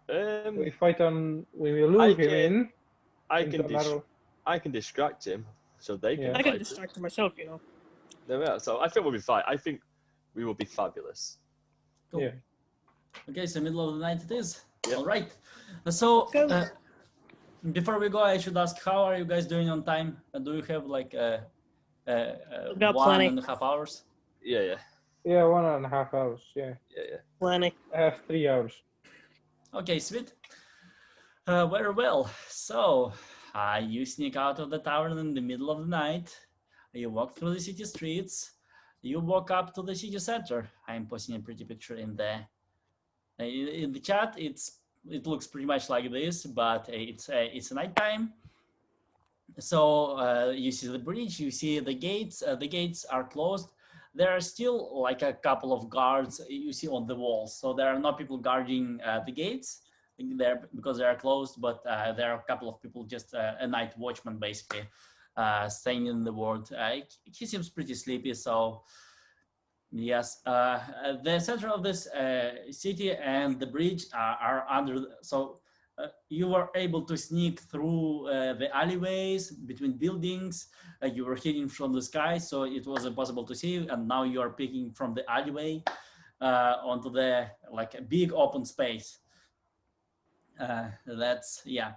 We Um, fight when we lure him in. I into can a narrow. I can distract him so they can Yeah. I can fight. distract myself, you know. Yeah, so I think we'll be fine. I think we will be fabulous. Cool. Yeah. Okay, so middle of the night it is. Yep. All right. So Let's go. before we go, I should ask, how are you guys doing on time? Do you have like got 1.5 hours? Yeah. Yeah, 1.5 hours. Yeah. Plenty. I have 3 hours. Okay, sweet. Very well. So you sneak out of the tower in the middle of the night. You walk through the city streets. You walk up to the city center. I'm posting a pretty picture in the chat. It looks pretty much like this, but it's nighttime. So you see the bridge. You see the gates. The gates are closed. There are still like a couple of guards you see on the walls. So there are no people guarding the gates there because they are closed, but there are a couple of people, just a night watchman basically, staying in the ward. He seems pretty sleepy, so yes. The center of this city and the bridge are under, so you were able to sneak through the alleyways between buildings. You were hitting from the sky, so it was impossible to see, and now you are picking from the alleyway onto the like a big open space. That's yeah.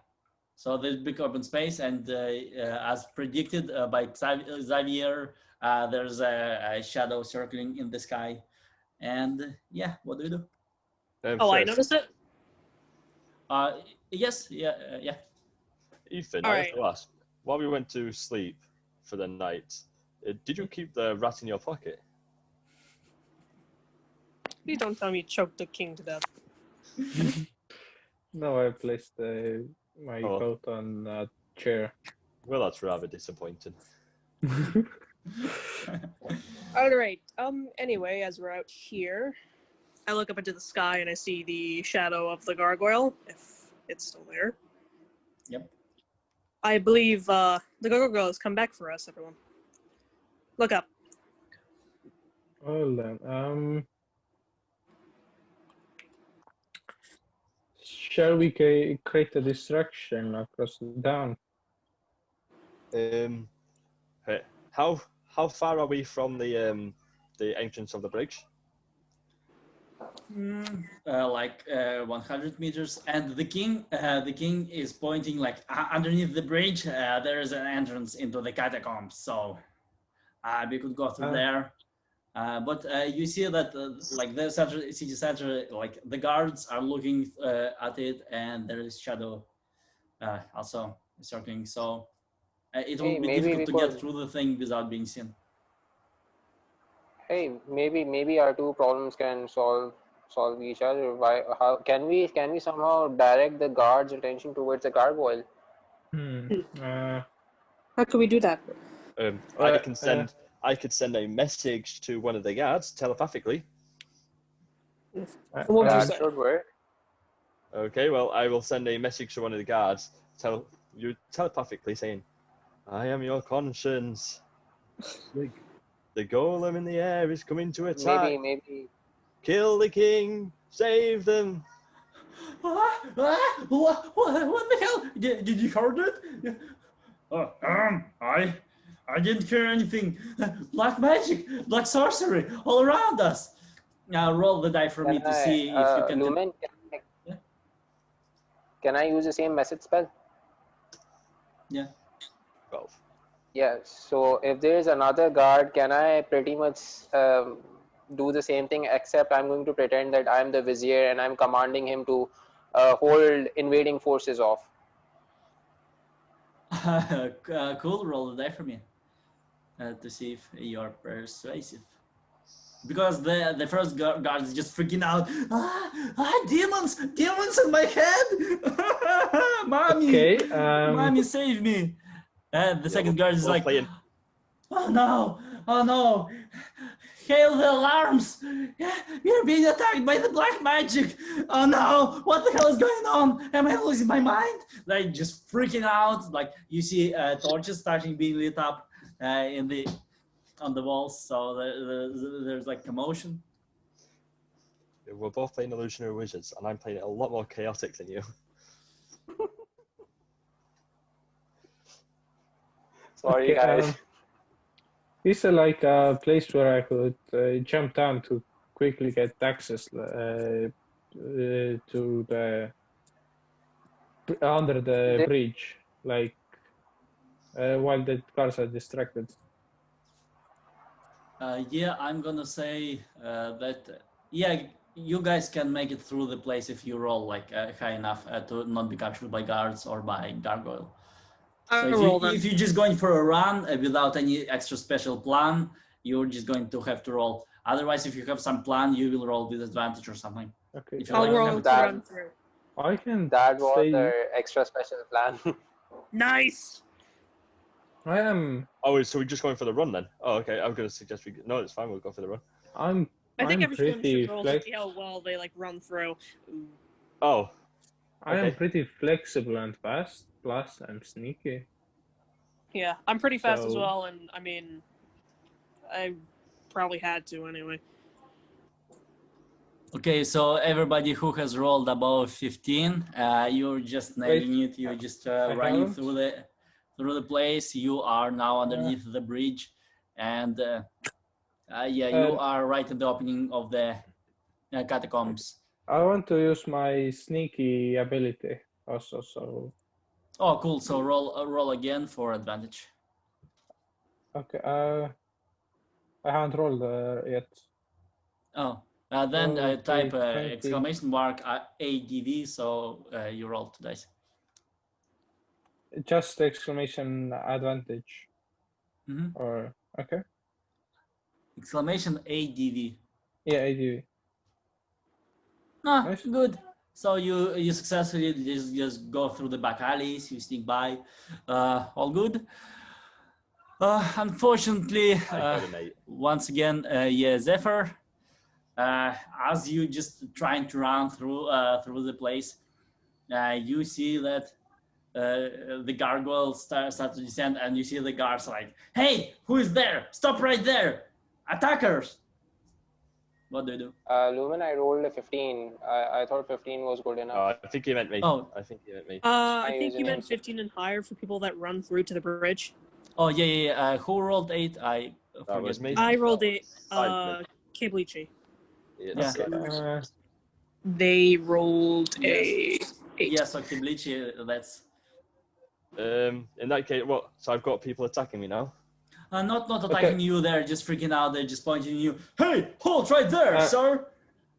So there's big open space, and as predicted by Xavier, there's a shadow circling in the sky. And yeah, what do you do? Oh, I First, noticed it. Yes, yeah. Ethan, All I right. have to ask, while we went to sleep for the night, did you keep the rat in your pocket? Please don't tell me you choked the king to death. No, I placed my Oh. coat on a chair. Well, that's rather disappointing. All right. Anyway, as we're out here, I look up into the sky and I see the shadow of the gargoyle, if it's still there. Yep. I believe the gargoyle has come back for us, everyone. Look up. Hold on. Shall we create a distraction across the town? Hey, how far are we from the entrance of the bridge? Like 100 meters, and the king is pointing like underneath the bridge. There is an entrance into the catacombs, so we could go through there. But you see that like the city center, like the guards are looking at it, and there is shadow also circling. So it will Hey, be maybe difficult we to could. get through the thing without being seen. Hey, maybe our two problems can solve each other. Why? How can we somehow direct the guards' attention towards the gargoyle? How can we do that? I could send a message to one of the guards telepathically. What would you That say? should work. Okay, well, I will send a message to one of the guards, tell you telepathically saying, "I am your conscience. The golem in the air is coming to attack. Maybe. Kill the king. Save them." What the hell? Did you heard it? I didn't hear anything. Black magic, black sorcery, all around us. Now roll the die for me to see if you can. Lumen, can I use the same message spell? Yeah. 12. Yeah. So if there is another guard, can I pretty much do the same thing? Except I'm going to pretend that I'm the vizier and I'm commanding him to hold invading forces off. Cool. Roll the die for me to see if you're persuasive. Because the first guard is just freaking out. Demons in my head. Mommy, Okay. mommy, save me. And the second guard is like, playing. oh no, hail the alarms. We're being attacked by the black magic. Oh no, what the hell is going on? Am I losing my mind? Like just freaking out. Like you see torches starting being lit up on the walls, so there's like commotion. We're both playing Illusionary Wizards, and I'm playing it a lot more chaotic than you. Sorry, guys. Is there like a place where I could jump down to quickly get access to the under the bridge, like while the cars are distracted? Yeah, I'm gonna say that yeah, you guys can make it through the place if you roll like high enough to not be captured by guards or by Gargoyle. So if you're just going for a run without any extra special plan, you're just going to have to roll. Otherwise, if you have some plan, you will roll with advantage or something. Okay. I'll roll to run through. I can. That was stay. their extra special plan. Nice. I am. Oh, so we're just going for the run then? Oh, okay. I'm going to suggest we. No, it's fine. We'll go for the run. I think everyone pretty should roll to see how well they like run through. Oh. I am pretty flexible and fast. Plus, I'm sneaky. Yeah, I'm pretty fast as So- well, and I mean, I probably had to anyway. Okay, so everybody who has rolled above 15, you're just nailing it. You're just running haven't. through the place. You are now underneath the bridge, and you are right at the opening of the catacombs. I want to use my sneaky ability also. So Oh, cool. So roll again for advantage. okay. I haven't rolled yet. Oh, then Okay, type 20. exclamation mark ADV. So you roll 2 dice. Just exclamation advantage. Mhm. Or okay. Exclamation ADV. Yeah, ADV. Ah, Nice. good. So you successfully just go through the back alleys. You sneak by. All good. Unfortunately, I got an 8. once again, yeah, Zephyr. As you just trying to run through the place, you see that the gargoyles start to descend, and you see the guards like, "Hey, who is there? Stop right there! Attackers!" What do you do? Lumen, I rolled a 15. I thought 15 was good enough. I think he meant me. Oh. I think he meant me. I think you username meant is- 15 and higher for people that run through to the bridge. Oh yeah. Who rolled 8? I That was forget. me. I rolled a Simon. Keblichi. Yeah, Yeah. that's it. They rolled a 8. Yeah, so Kiblichi, that's In that case, what? So I've got people attacking me now. not attacking you. They're just freaking out. They're just pointing at you. Hey, halt right there, sir!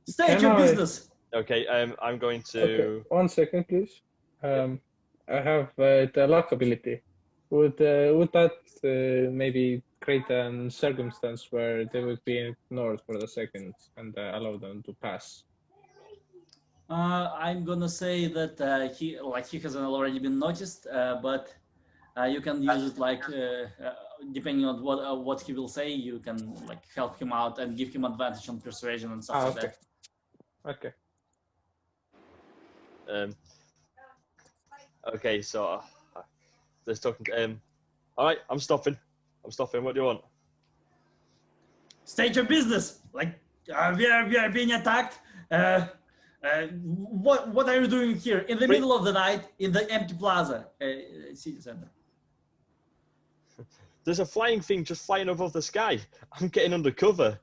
State can your I- business. Okay. I'm going to. Okay. 1 second, please. I have the luck ability. Would that maybe create a circumstance where they would be ignored for the second and allow them to pass? I'm gonna say that he hasn't already been noticed, but you can use it like depending on what he will say. You can like help him out and give him advantage on persuasion and stuff like okay. that. Okay. Okay. So let's talk. All right. I'm stopping. What do you want? State your business. Like we are being attacked. What are you doing here in the middle of the night in the empty plaza, city center? There's a flying thing just flying above the sky. I'm getting under cover.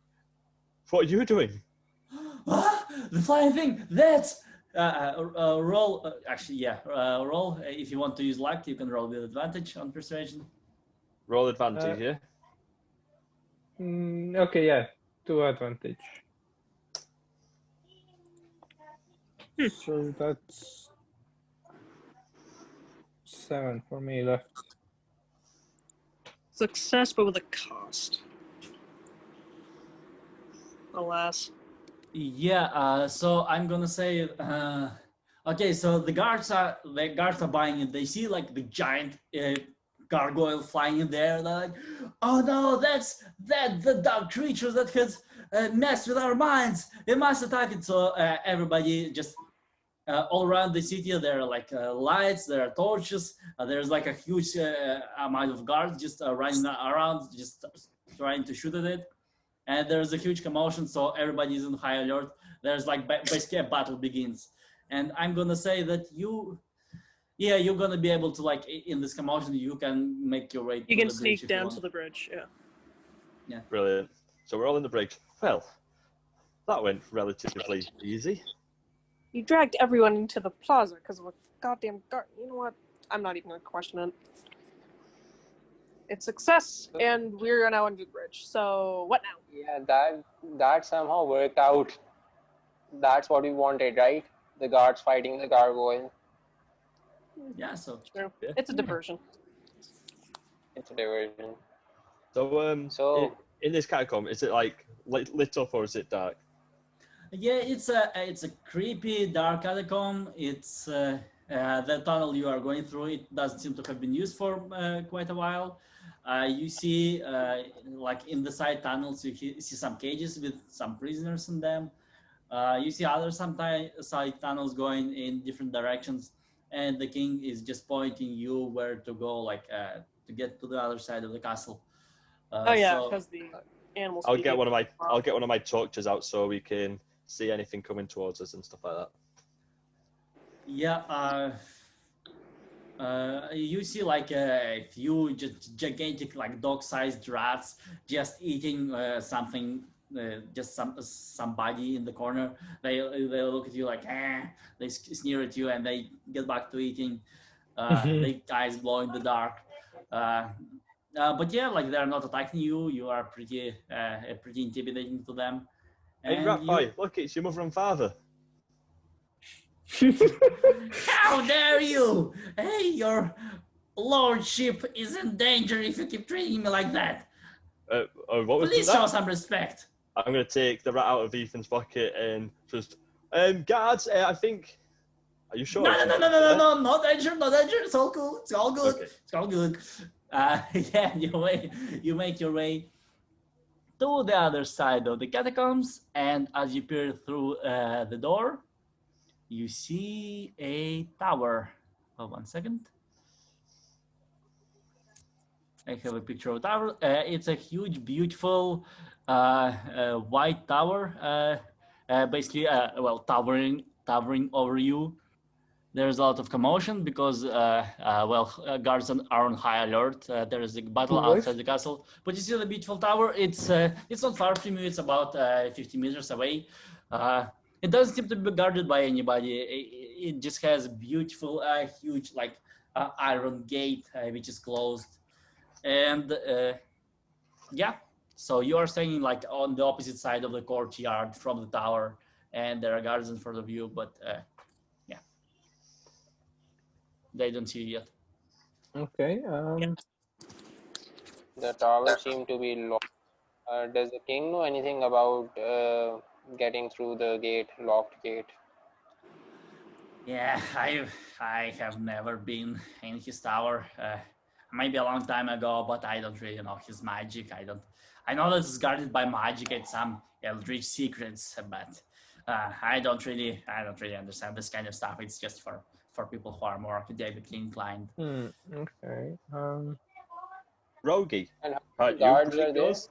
What are you doing? The flying thing. That's roll. Actually, yeah, roll. If you want to use luck, you can roll with advantage on persuasion. Roll advantage, yeah? Okay, yeah. 2 advantage. So that's 7 for me left. Success, but with a cost. Alas. Yeah. So I'm gonna say. Okay. So the guards are buying it. They see like the giant gargoyle flying in there. They're like, "Oh no, that's the dark creature that has messed with our minds. We must attack it." So everybody just. All around the city, there are like lights, there are torches. There's like a huge amount of guards just running around, just trying to shoot at it. And there's a huge commotion, so everybody is on high alert. there's like basically a battle begins. And I'm gonna say that you're gonna be able to, like, in this commotion, you can make your way. You to can the bridge sneak if you down want. to the bridge. Yeah. Brilliant. So we're all in the bridge. Well, that went relatively easy. You dragged everyone into the plaza because of a goddamn guard. You know what? I'm not even gonna question it. It's success, and we're now under the bridge. So what now? Yeah, that somehow worked out. That's what we wanted, right? The guards fighting the gargoyle. Yeah, so True. Yeah. It's a diversion. It's a diversion. So, So in this catacomb, is it like lit up or is it dark? yeah, it's a creepy dark catacomb. It's the tunnel you are going through. It doesn't seem to have been used for quite a while. You see, like in the side tunnels, you see some cages with some prisoners in them. You see other side tunnels going in different directions, and the king is just pointing you where to go, like to get to the other side of the castle. Oh yeah, so- because the animals. I'll get one of my torches out so we can see anything coming towards us and stuff like that. Yeah, you see like a few just gigantic, like dog-sized rats just eating something, just somebody in the corner. They look at you like, they sneer at you and they get back to eating. They eyes glow in the dark. But yeah, like they're not attacking you. You are pretty intimidating to them. Hey, And rat you- boy, look, it's your mother and father. How dare you! Hey, your lordship is in danger if you keep treating me like that. What was Please that? show some respect. I'm going to take the rat out of Ethan's pocket and just, guards, I think, are you sure? No, no danger, no danger. It's all cool. It's all good. Okay. It's all good. Yeah, you make your way to the other side of the catacombs, and as you peer through the door, you see a tower. Oh, 1 second. I have a picture of a tower. It's a huge, beautiful white tower, basically, towering over you. There's a lot of commotion because, guards are on high alert. There is a battle outside the castle. But you see the beautiful tower. It's not far from you. It's about 50 meters away. It doesn't seem to be guarded by anybody. It just has a beautiful, huge, like iron gate which is closed. And yeah, so you are staying like on the opposite side of the courtyard from the tower, and there are guards in front of you, but yeah, they don't see you yet. Okay. the tower seemed to be locked. Does the king know anything about getting through the locked gate? Yeah, I have never been in his tower. Maybe a long time ago, but I don't really know his magic. I know that it's guarded by magic and some eldritch secrets, but I don't really understand this kind of stuff. It's just for people who are more academically inclined. Okay. Rogie, And how can't many you guards break are there? those?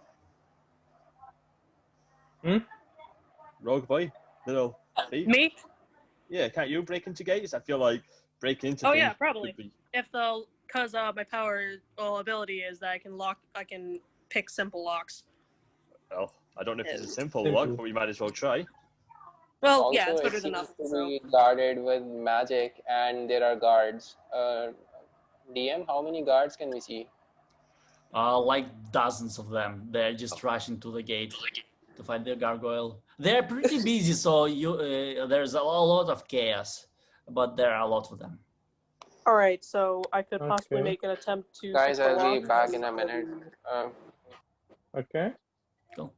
Rogue boy, little thief. Me? Yeah, can't you break into gates? I feel like breaking into Oh things yeah, probably. could be- Because my power ability is that I can pick simple locks. Well, I don't know if it's a Yeah. simple Simple. lock, but we might as well try. Well, Also, yeah, it's it better than seems nothing. to So. be guarded with magic, and there are guards. DM, how many guards can we see? Like dozens of them. They're just rushing to the gate to find the gargoyle. They're pretty busy, so there's a lot of chaos, but there are a lot of them. All right, so I could possibly Okay. make an attempt to. Guys, pick the I'll be lock. back in a minute. Okay. Cool.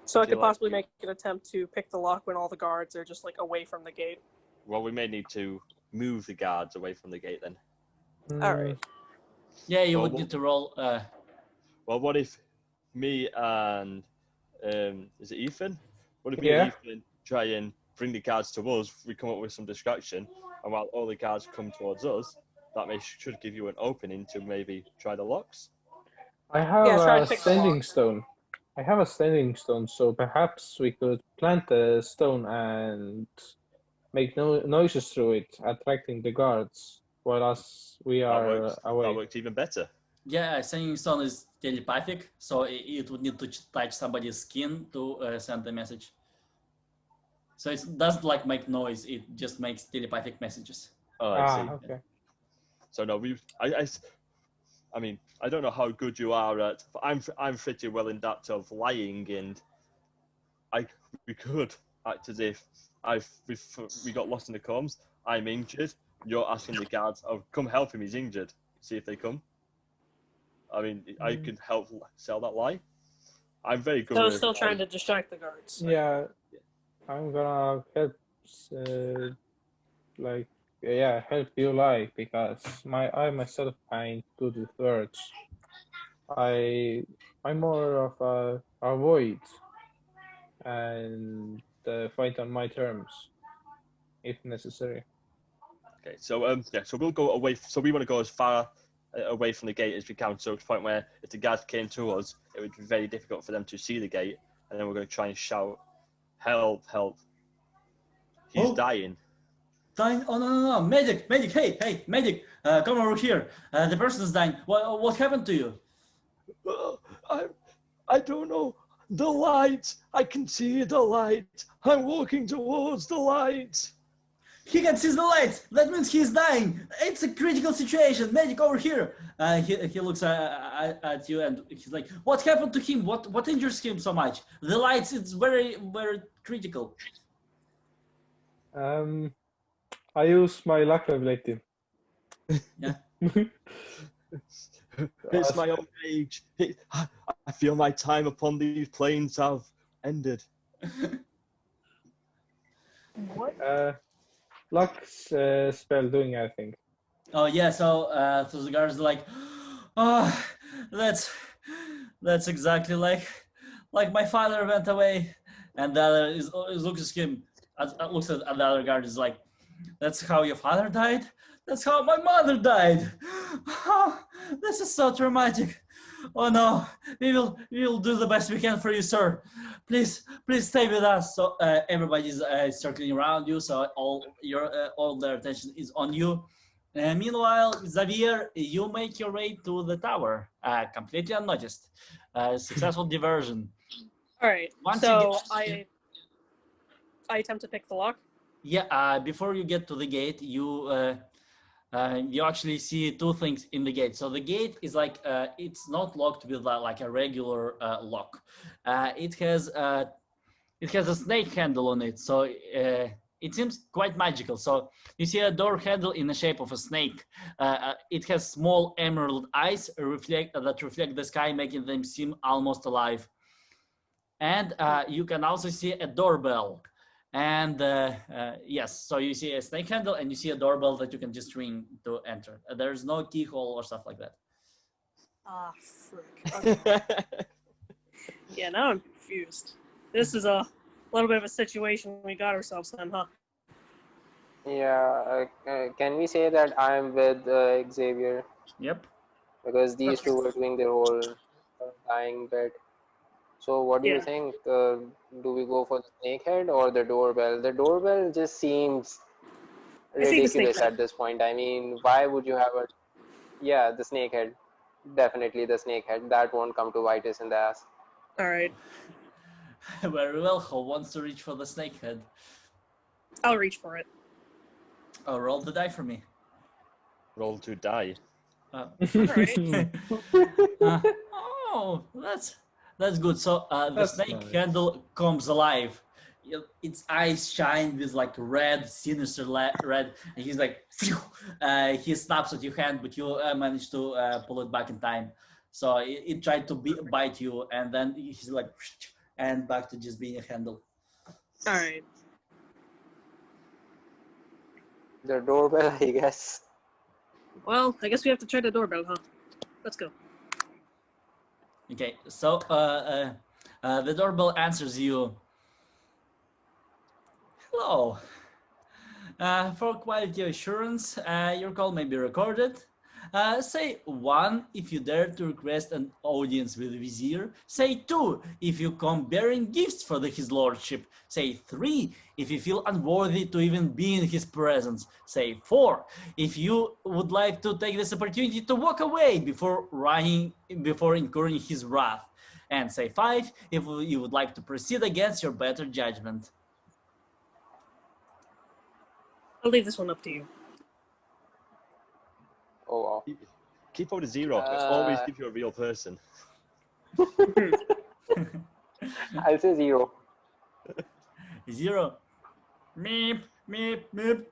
So I Do you could like- possibly make an attempt to pick the lock when all the guards are just like away from the gate. Well, we may need to move the guards away from the gate then. All right. Yeah, you Well, would need to roll. Well, what if me and is it Ethan? What if me Yeah. and Ethan try and bring the guards to us? We come up with some distraction, and while all the guards come towards us, that should give you an opening to maybe try the locks. I have Yeah, try a to pick the sending lock. stone. I have a standing stone, so perhaps we could plant a stone and make noises through it, attracting the guards, while we That are works. That away. worked even better. Yeah, sending stone is telepathic, so it would need to touch somebody's skin to send the message. So it doesn't like make noise; it just makes telepathic messages. Oh, I see. Okay. So no, I mean, I don't know how good you are at. But I'm pretty well in that of lying, and we could act as if we got lost in the combs. I'm injured. You're asking the guards, "Oh, come help him. He's injured." See if they come. I mean, I could help sell that lie. I'm very good. So with still trying to distract the guards. Yeah, I'm gonna help, help you lie because I myself ain't good with words. I'm more of a avoid and fight on my terms if necessary. Okay, so yeah, so we'll go away. So we want to go as far away from the gate as we can, so to the point where if the guards came to us, it would be very difficult for them to see the gate, and then we're going to try and shout, "Help! Help! He's dying!" Dying? Oh no! Medic! Hey, medic! Come over here. The person's dying. What happened to you? I don't know. The light. I can see the light. I'm walking towards the light. He can see the lights. That means he's dying. It's a critical situation. Medic over here. He looks at you and he's like, "What happened to him? What injures him so much? The lights. It's very critical." I use my luck ability. Yeah. It's my old age. I feel my time upon these plains have ended. What? Luck's spell doing, I think. Oh yeah. So the guards are like, "Oh, that's exactly like my father went away," and the other looks at him. Looks at the other guard is like, "That's how your father died? That's how my mother died. Oh, this is so traumatic. Oh no, we will do the best we can for you, sir. Please stay with us." So everybody's circling around you, so all their attention is on you. Meanwhile, Xavier, you make your way to the tower, completely unnoticed. Successful diversion. All right. Once So you I attempt to pick the lock. Yeah, before you get to the gate, you actually see two things in the gate. So the gate is like it's not locked with like a regular lock. It has a snake handle on it, so it seems quite magical. So you see a door handle in the shape of a snake. It has small emerald eyes that reflect the sky, making them seem almost alive. And you can also see a doorbell. And yes, so you see a snake handle and you see a doorbell that you can just ring to enter. There's no keyhole or stuff like that. Ah, frick. Okay. Yeah, now I'm confused. This is a little bit of a situation we got ourselves in, huh? Yeah, can we say that I'm with Xavier? Yep. Because these two were doing their whole dying bit. So what do you Yeah. think? Do we go for the snakehead or the doorbell? The doorbell just seems I see the ridiculous snakehead. at this point. I mean, why would you have yeah, the snakehead. Definitely the snakehead. That won't come to bite us in the ass. All right. Very well. Who wants to reach for the snake head? I'll reach for it. Oh, roll the die for me. Roll to die. All right. Oh, that's good. So the That's snake nice. handle comes alive. Its eyes shine with like red, sinister red, and he's like, phew! He snaps at your hand, but you manage to pull it back in time. So it tried to bite you, and then he's like, and back to just being a handle. All right. The doorbell, I guess. Well, I guess we have to try the doorbell, huh? Let's go. Okay, so the doorbell answers you. Hello. For quality assurance, your call may be recorded. Say 1 if you dare to request an audience with the vizier. Say 2 if you come bearing gifts for his lordship. Say 3 if you feel unworthy to even be in his presence. Say 4 if you would like to take this opportunity to walk away before incurring his wrath. And say 5 if you would like to proceed against your better judgment. I'll leave this one up to you. Oh wow. Keep out a 0. It's always give you a real person. I'll say 0. 0. Meep, meep, meep.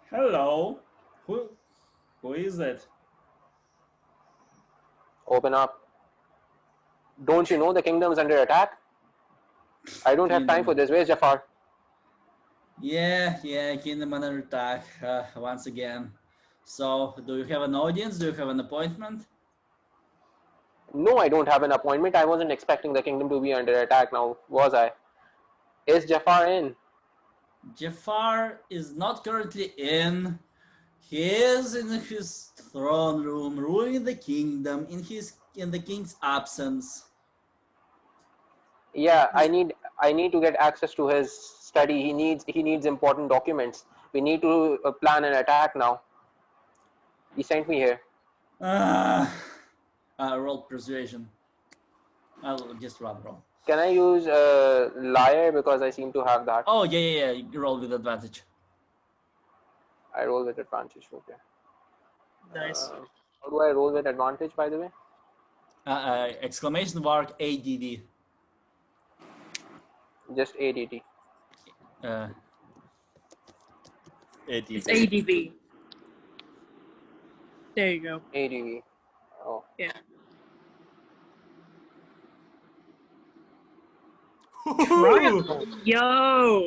Hello. Who is it? Open up. Don't you know the kingdom's under attack? I don't have time for this. Where's Jafar? Yeah, kingdom under attack once again. So, do you have an audience? Do you have an appointment? No, I don't have an appointment. I wasn't expecting the kingdom to be under attack now, was I? Is Jafar in? Jafar is not currently in. He is in his throne room, ruling the kingdom in the king's absence. Yeah, I need to get access to his study. He needs important documents. We need to plan an attack now. He sent me here. Roll persuasion. I'll just roll. Can I use liar because I seem to have that? Oh yeah. You roll with advantage. I roll with advantage. Okay. Nice. How do I roll with advantage, by the way? Exclamation mark ADD. Just ADD. ADV. It's ADV. There you go. ADV. Oh. Yeah. Yo!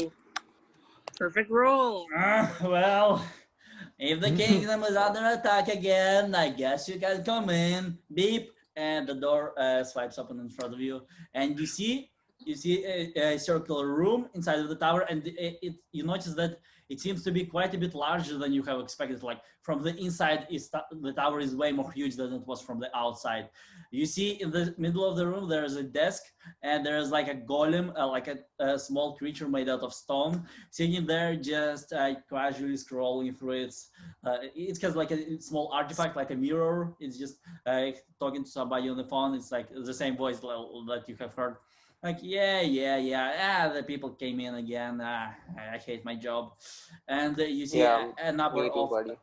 Perfect roll. Well, if the kingdom is under attack again, I guess you can come in. Beep, and the door swipes open in front of you, and you see a circular room inside of the tower, and you notice that it seems to be quite a bit larger than you have expected. Like from the inside, the tower is way more huge than it was from the outside. You see in the middle of the room there is a desk, and there is like a golem, like a small creature made out of stone, sitting there just casually scrolling through its. It has like a small artifact, like a mirror. It's just talking to somebody on the phone. It's like the same voice that you have heard. Like, yeah. The people came in again. I hate my job. And you see a number of buddy.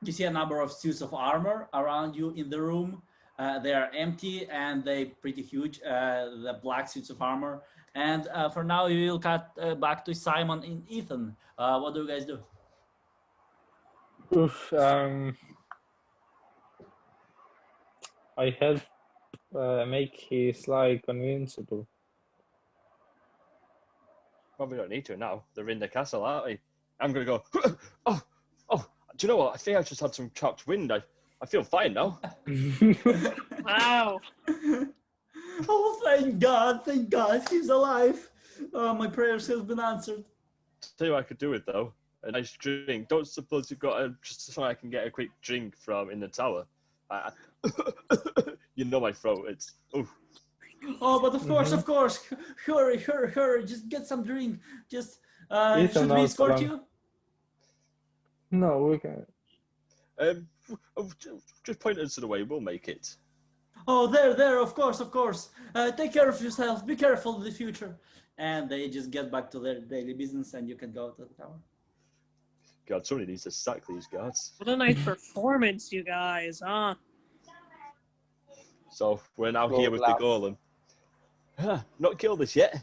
You see a number of suits of armor around you in the room. They are empty and they pretty huge. The black suits of armor. And for now, you will cut back to Simon and Ethan. What do you guys do? Oof, I help make his lie invincible. Well, we don't need to now. They're in the castle, aren't we? I'm going to go, oh, do you know what? I think I just had some chopped wind. I feel fine now. Wow. Oh, thank God, he's alive. My prayers have been answered. Tell you what I could do with, though. A nice drink. Don't suppose you've got just so I can get a quick drink from in the tower. You know my throat. It's Oh, but of course. Hurry. Just get some drink. Just, should we escort you? No, we can. Just point us to the way. We'll make it. Oh, there, of course. Take care of yourself. Be careful in the future. And they just get back to their daily business and you can go to the tower. God, somebody needs to sack these guards. What a nice performance, you guys, huh? So we're now here with the golem. Not killed us yet.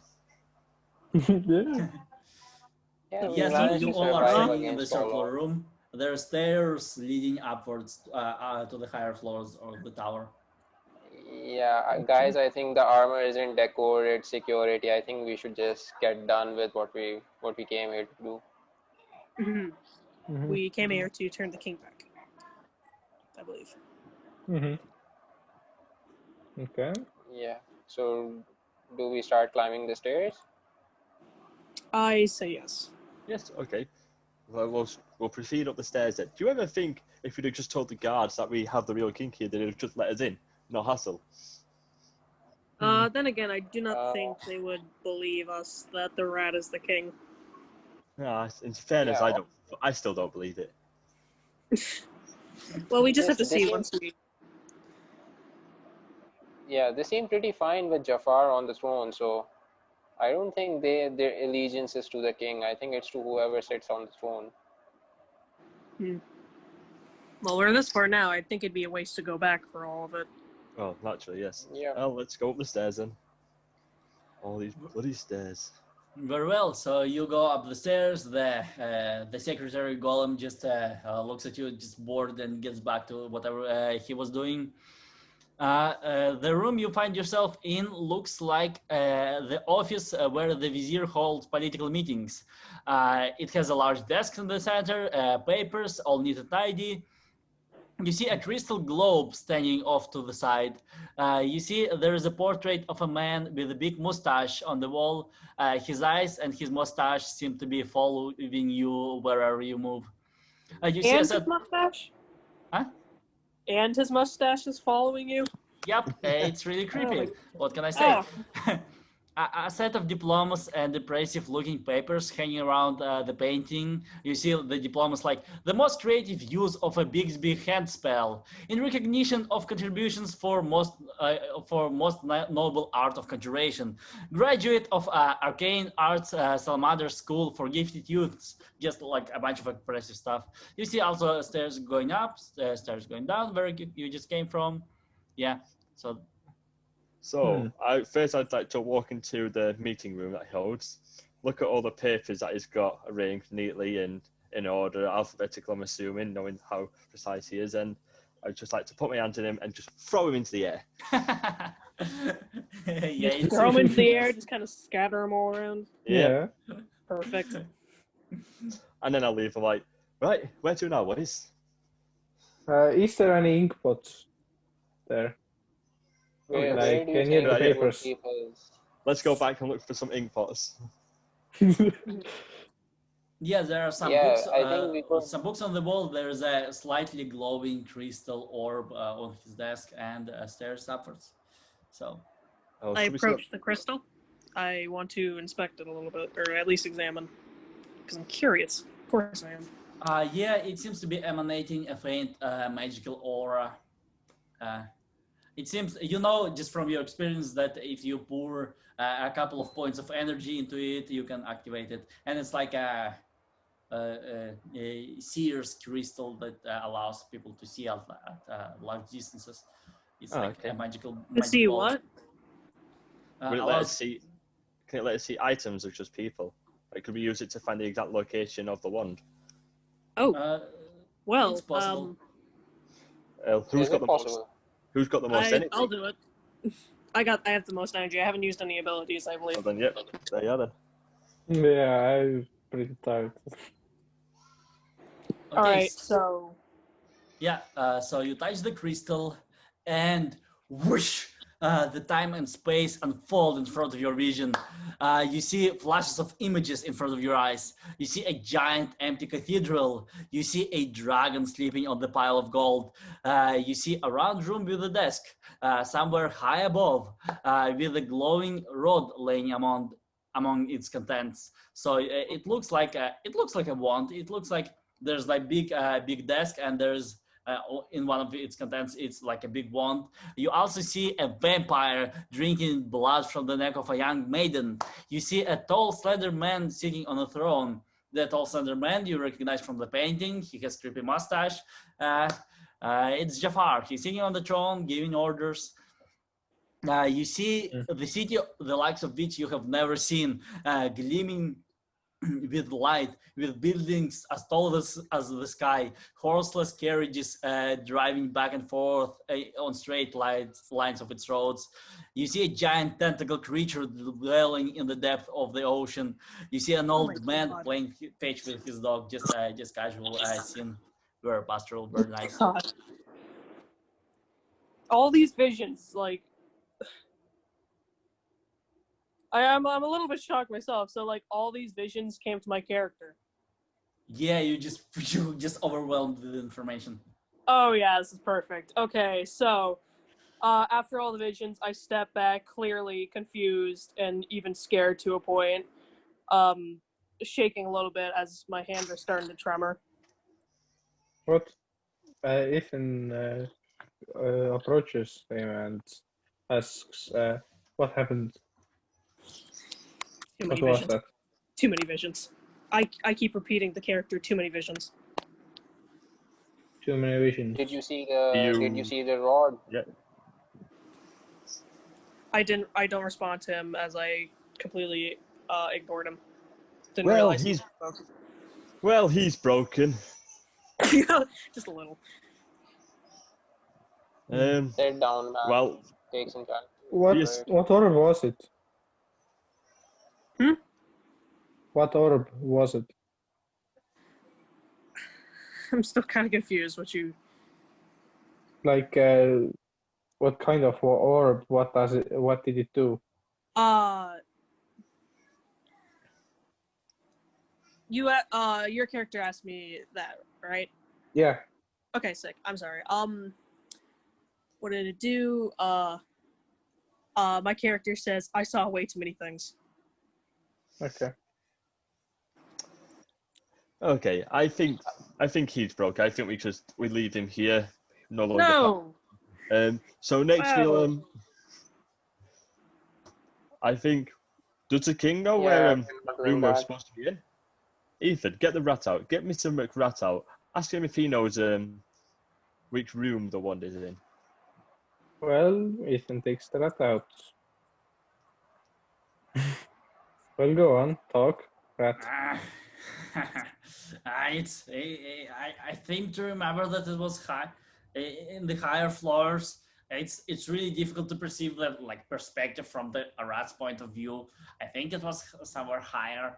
Yeah. Yes, you all are sitting in the circular room. There are stairs leading upwards to the higher floors of the tower. Yeah, guys, I think the armor isn't decor, it's security. I think we should just get done with what we came here to do. Mm-hmm. We came here to turn the king back, I believe. Okay. Yeah. So, do we start climbing the stairs? I say yes. Yes, okay. We'll proceed up the stairs then. Do you ever think if you'd have just told the guards that we have the real king here, they'd have just let us in? No hassle. Then again, I do not think they would believe us that the rat is the king. Yeah, in fairness, Yeah. I still don't believe it. Well, we just have to They see seem- once we. Yeah, they seem pretty fine with Jafar on the throne, so I don't think their allegiance is to the king. I think it's to whoever sits on the throne. Well, we're this far now. I think it'd be a waste to go back for all of it. Oh, naturally, yes. Yeah. Well, let's go up the stairs then. All these bloody stairs. Very well. So you go up the stairs. The secretary Golem just looks at you, just bored, and gets back to whatever he was doing. The room you find yourself in looks like the office where the vizier holds political meetings. It has a large desk in the center, papers all neat and tidy. You see a crystal globe standing off to the side. You see there is a portrait of a man with a big mustache on the wall. His eyes and his mustache seem to be following you wherever you move. You see And a his set... mustache? Huh? And his mustache is following you? Yep, it's really creepy. What can I say? A set of diplomas and impressive-looking papers hanging around the painting. You see the diplomas like the most creative use of a Bixby hand spell in recognition of contributions for most noble art of conjuration. Graduate of Arcane Arts Salamander School for Gifted Youths. Just like a bunch of impressive stuff. You see also stairs going up, stairs going down, where you just came from. Yeah, so... So, first I'd like to walk into the meeting room that he holds, look at all the papers that he's got arranged neatly and in order, alphabetical, I'm assuming, knowing how precise he is, and I'd just like to put my hand in him and just throw him into the air. Yeah, Just throw them into the air, just kind of scatter them all around. Yeah. Perfect. And then I'll leave him like, right, where to now, boys? Is there any ink pots there? Where Like do you near think the they would papers. keep us? Let's go back and look for some ink pots. Yeah, there are some Yeah, books. I think we could- Some books on the wall. There is a slightly glowing crystal orb on his desk and stairs upwards. So Oh, I should we set up- approach the crystal. I want to inspect it a little bit, or at least examine, because I'm curious. Of course I am. yeah, it seems to be emanating a faint magical aura. It seems, you know, just from your experience, that if you pour a couple of points of energy into it, you can activate it, and it's like a Sears crystal that allows people to see at large distances. It's like okay. a magical. To see ball. what? Will it let allows- us see? Can it let us see items or just people? Like, could we use it to find the exact location of the wand? Oh, well, it's possible. Who's Is got it the possible? most? Who's got the most energy? I'll do it. I have the most energy. I haven't used any abilities, I believe. Well, then, yep. There you are then. Yeah, I'm pretty tired. All right, so Yeah, so you touch the crystal and whoosh, the time and space unfold in front of your vision. You see flashes of images in front of your eyes. You see a giant empty cathedral. You see a dragon sleeping on the pile of gold. You see a round room with a desk somewhere high above with a glowing rod laying among its contents. So it looks like a wand. It looks like there's like big desk, and there's in one of its contents, it's like a big wand. You also see a vampire drinking blood from the neck of a young maiden. You see a tall, slender man sitting on a throne. The tall, slender man you recognize from the painting. He has creepy mustache. It's Jafar. He's sitting on the throne, giving orders. You see the city, the likes of which you have never seen, gleaming with light, with buildings as tall as the sky, horseless carriages driving back and forth on straight lines of its roads. You see a giant tentacle creature dwelling in the depth of the ocean. You see an old man playing fetch with his dog, just casual scene, very pastoral, very nice. God. All these visions, like I'm a little bit shocked myself. So like all these visions came to my character. Yeah, you just overwhelmed with information. Oh yeah, this is perfect. Okay, so after all the visions, I step back, clearly confused and even scared to a point, shaking a little bit as my hands are starting to tremor. What? Ethan approaches him and asks, "What happened? Too many What was visions. that?" Too many visions. I keep repeating the character. Too many visions. Too many visions. Did you see You- the rod? Yeah. I don't respond to him as I completely ignored him. Didn't Well, realize he's broken. just a little. Sit down, man. Well, Take some time. Yes. What orb was it? Hmm? What orb was it? I'm still kind of confused. What you? Like, what kind of orb? What does it? What did it do? Your character asked me that, right? Yeah. Okay, sick. I'm sorry. What did it do? My character says I saw way too many things. Okay. Okay, I think he's broke. I think we leave him here. No longer. No. So next Wow. we'll I think, does the king know Yeah, where I'm not doing room we're that. supposed to be in? Ethan, get the rat out. Get Mr. McRat out. Ask him if he knows which room the wand is in. Well, Ethan takes the rat out. Well, go on, talk, rat. I think to remember that it was high in the higher floors. It's really difficult to perceive that like perspective from a rat's point of view. I think it was somewhere higher.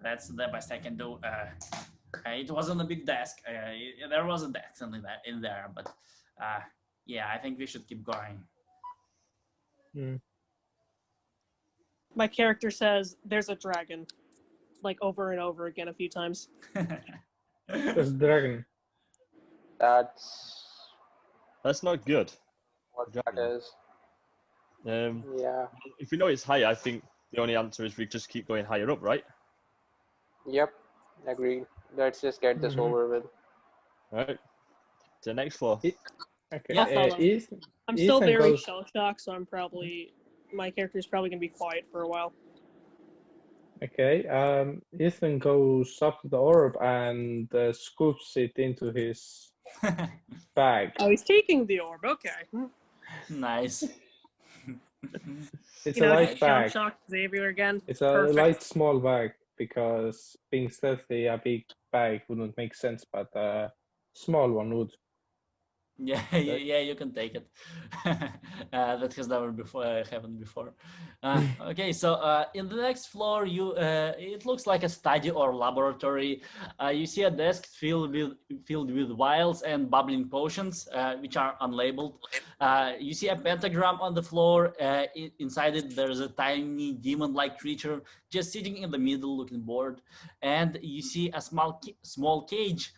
That's the best I can do. It wasn't a big desk. There was a desk in there, but yeah, I think we should keep going. My character says there's a dragon, like over and over again a few times. There's a dragon. That's not good. what that is. Yeah. If we know it's higher, I think the only answer is we just keep going higher up, right? Yep. Agreed. Let's just get this over with. All right. To the next floor. Okay. I'll follow. Ethan, I'm still Ethan very goes- shell shocked, so my character's probably gonna be quiet for a while. Okay. Ethan goes up to the orb and scoops it into his bag. Oh, he's taking the orb. Okay. Nice. It's a light shell bag. shocked Xavier again. It's a Perfect. light, small bag because being stealthy, a big bag wouldn't make sense, but a small one would. Yeah, yeah, you can take it. That has never happened before. Okay, so in the next floor, it looks like a study or laboratory. You see a desk filled with vials and bubbling potions, which are unlabeled. You see a pentagram on the floor. Inside it, there's a tiny demon-like creature just sitting in the middle, looking bored. And you see a small cage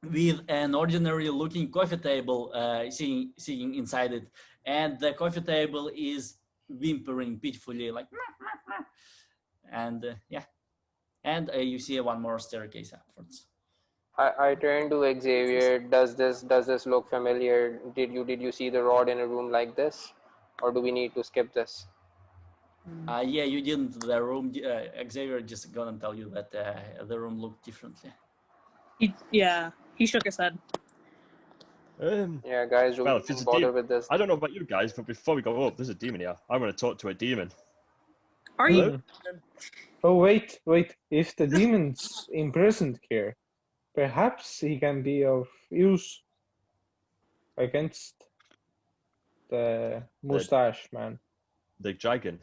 with an ordinary looking coffee table sitting inside it, and the coffee table is whimpering pitifully like and yeah, and you see one more staircase upwards. I turn to Xavier. Does this look familiar? Did you see the rod in a room like this, or do we need to skip this? Yeah, you didn't. The room, Xavier just gonna tell you that the room looked differently. He shook his head. Yeah, guys, Well, if it's a bother demon, with this. I don't know about you guys, but before we go up, there's a demon here. I want to talk to a demon. Are you? Oh, wait. If the demon's imprisoned here, perhaps he can be of use against the mustache man. The dragon.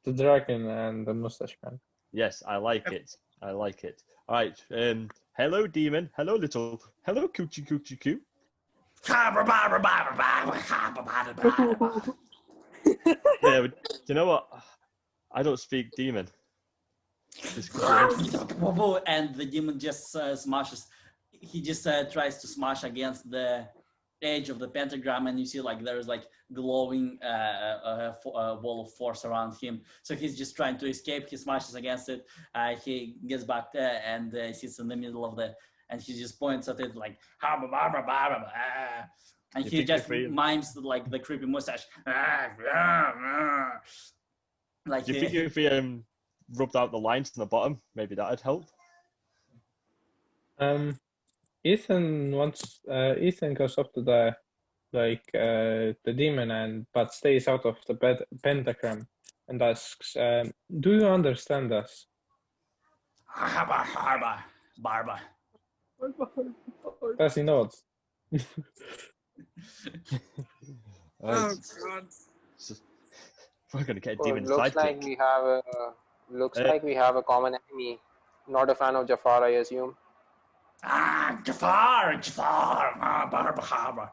The dragon and the mustache man. Yes, I like it. I like it. All right. Hello, demon. Hello, Hello, coochie coochie coo. Yeah, but you know what? I don't speak demon. And the demon just smashes. He just tries to smash against the edge of the pentagram, and you see like there's like glowing wall of force around him. So he's just trying to escape. He smashes against it. He gets back there and sits in the middle of the, and he just points at it like, and he just mimes like the creepy mustache. Like, Do you think if he rubbed out the lines on the bottom, maybe that'd help? Ethan goes up to the demon but stays out of the pentagram and asks, "Do you understand us?" Barba. Does he nod? Oh God. We're gonna get a demon looks sidekick. like we have a like we have a common enemy. Not a fan of Jafar, I assume. Jafar. Barba.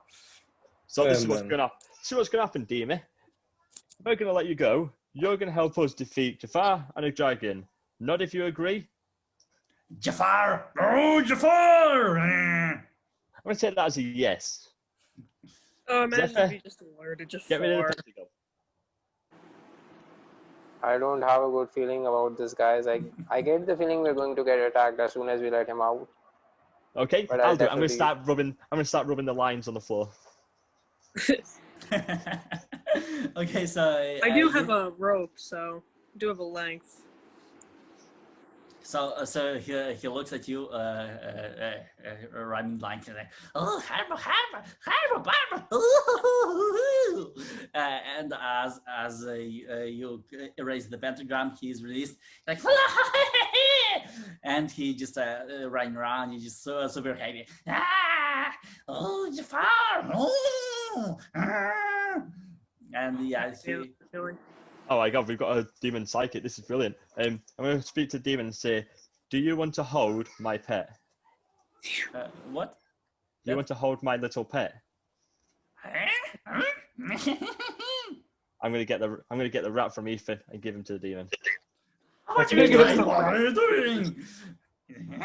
So this is what's gonna happen, Demon. We're gonna let you go. You're gonna help us defeat Jafar and a dragon. Not if you agree. Jafar! Oh, Jafar! I'm gonna take that as a yes. Oh, imagine Zephyr, if he just alerted Jafar. Get rid of the pentagram. I don't have a good feeling about this, guys. I get the feeling we're going to get attacked as soon as we let him out. Okay, But I'll do it. I'm gonna start rubbing the lines on the floor. Okay, so I do have a rope, so I do have a length. So he looks at you, running like, oh, Harbour, and as you erase the pentagram, he's released like, and he just running around. He's just so super happy. Oh, Jafar! Oh, and yeah, Oh my God, we've got a demon psychic. This is brilliant. I'm going to speak to the demon and say, "Do you want to hold my pet? What? Do you want to hold my little pet?" I'm going to get the rat from Ethan and give him to the demon. What are you doing?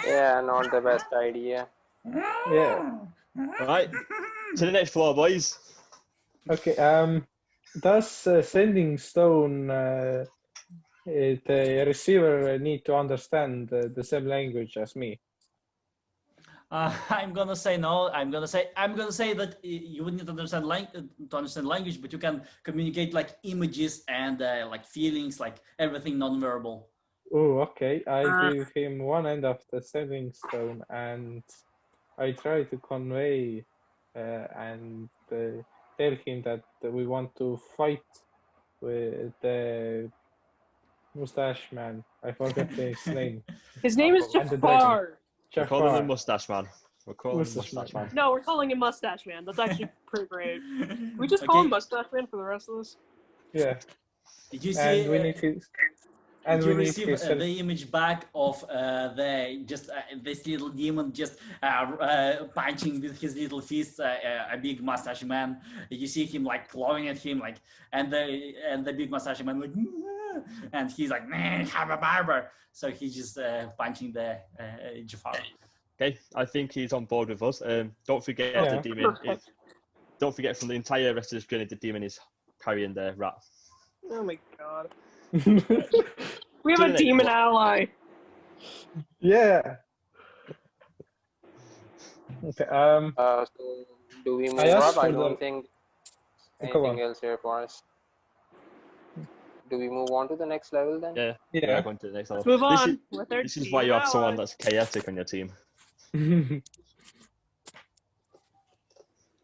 Yeah, not the best idea. Yeah. All right, to the next floor, boys. Okay. Does sending stone the receiver need to understand the same language as me? I'm gonna say no. I'm gonna say that you would need to understand language, but you can communicate like images and like feelings, like everything non-verbal. Oh, okay. I give him one end of the sending stone and I try to convey and tell him that we want to fight with the mustache man. I forgot his name. His name is And the Jafar. We're calling him Jafar. Mustache Man. We're calling him Mustache Mustache Man. Man. No, we're calling him Mustache Man. That's actually pretty great. Can we just call him Mustache Man for the rest of this? Yeah. Did you see? And we need his. And you we need receive his help. the image back of this little demon just punching with his little fist a big mustache man. You see him like clawing at him like, and the big mustache man like, and he's like, have a barber. So he's just punching the Jafar. Okay, I think he's on board with us. Don't forget the demon. Don't forget from the entire rest of this journey, the demon is carrying the rat. Oh my God. We have a demon ally. Yeah. Okay. So do we move up? I don't think anything else here for us. Do we move on to the next level then? Yeah. Yeah. Going to the next level. Let's move on. This is why you have someone that's chaotic on your team.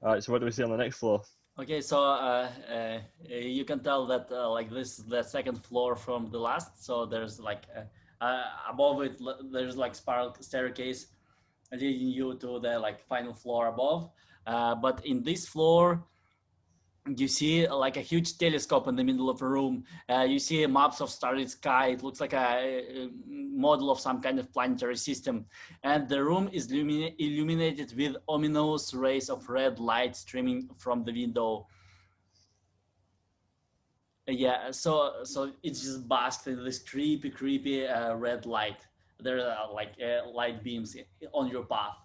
All right. So what do we see on the next floor? Okay, so you can tell that like this is the second floor from the last. So there's like above it, there's like spiral staircase leading you to the like final floor above. But in this floor, you see like a huge telescope in the middle of a room. You see maps of starry sky. It looks like a model of some kind of planetary system. And the room is illuminated with ominous rays of red light streaming from the window. Yeah, so it's just basked in this creepy red light. There are like light beams on your path.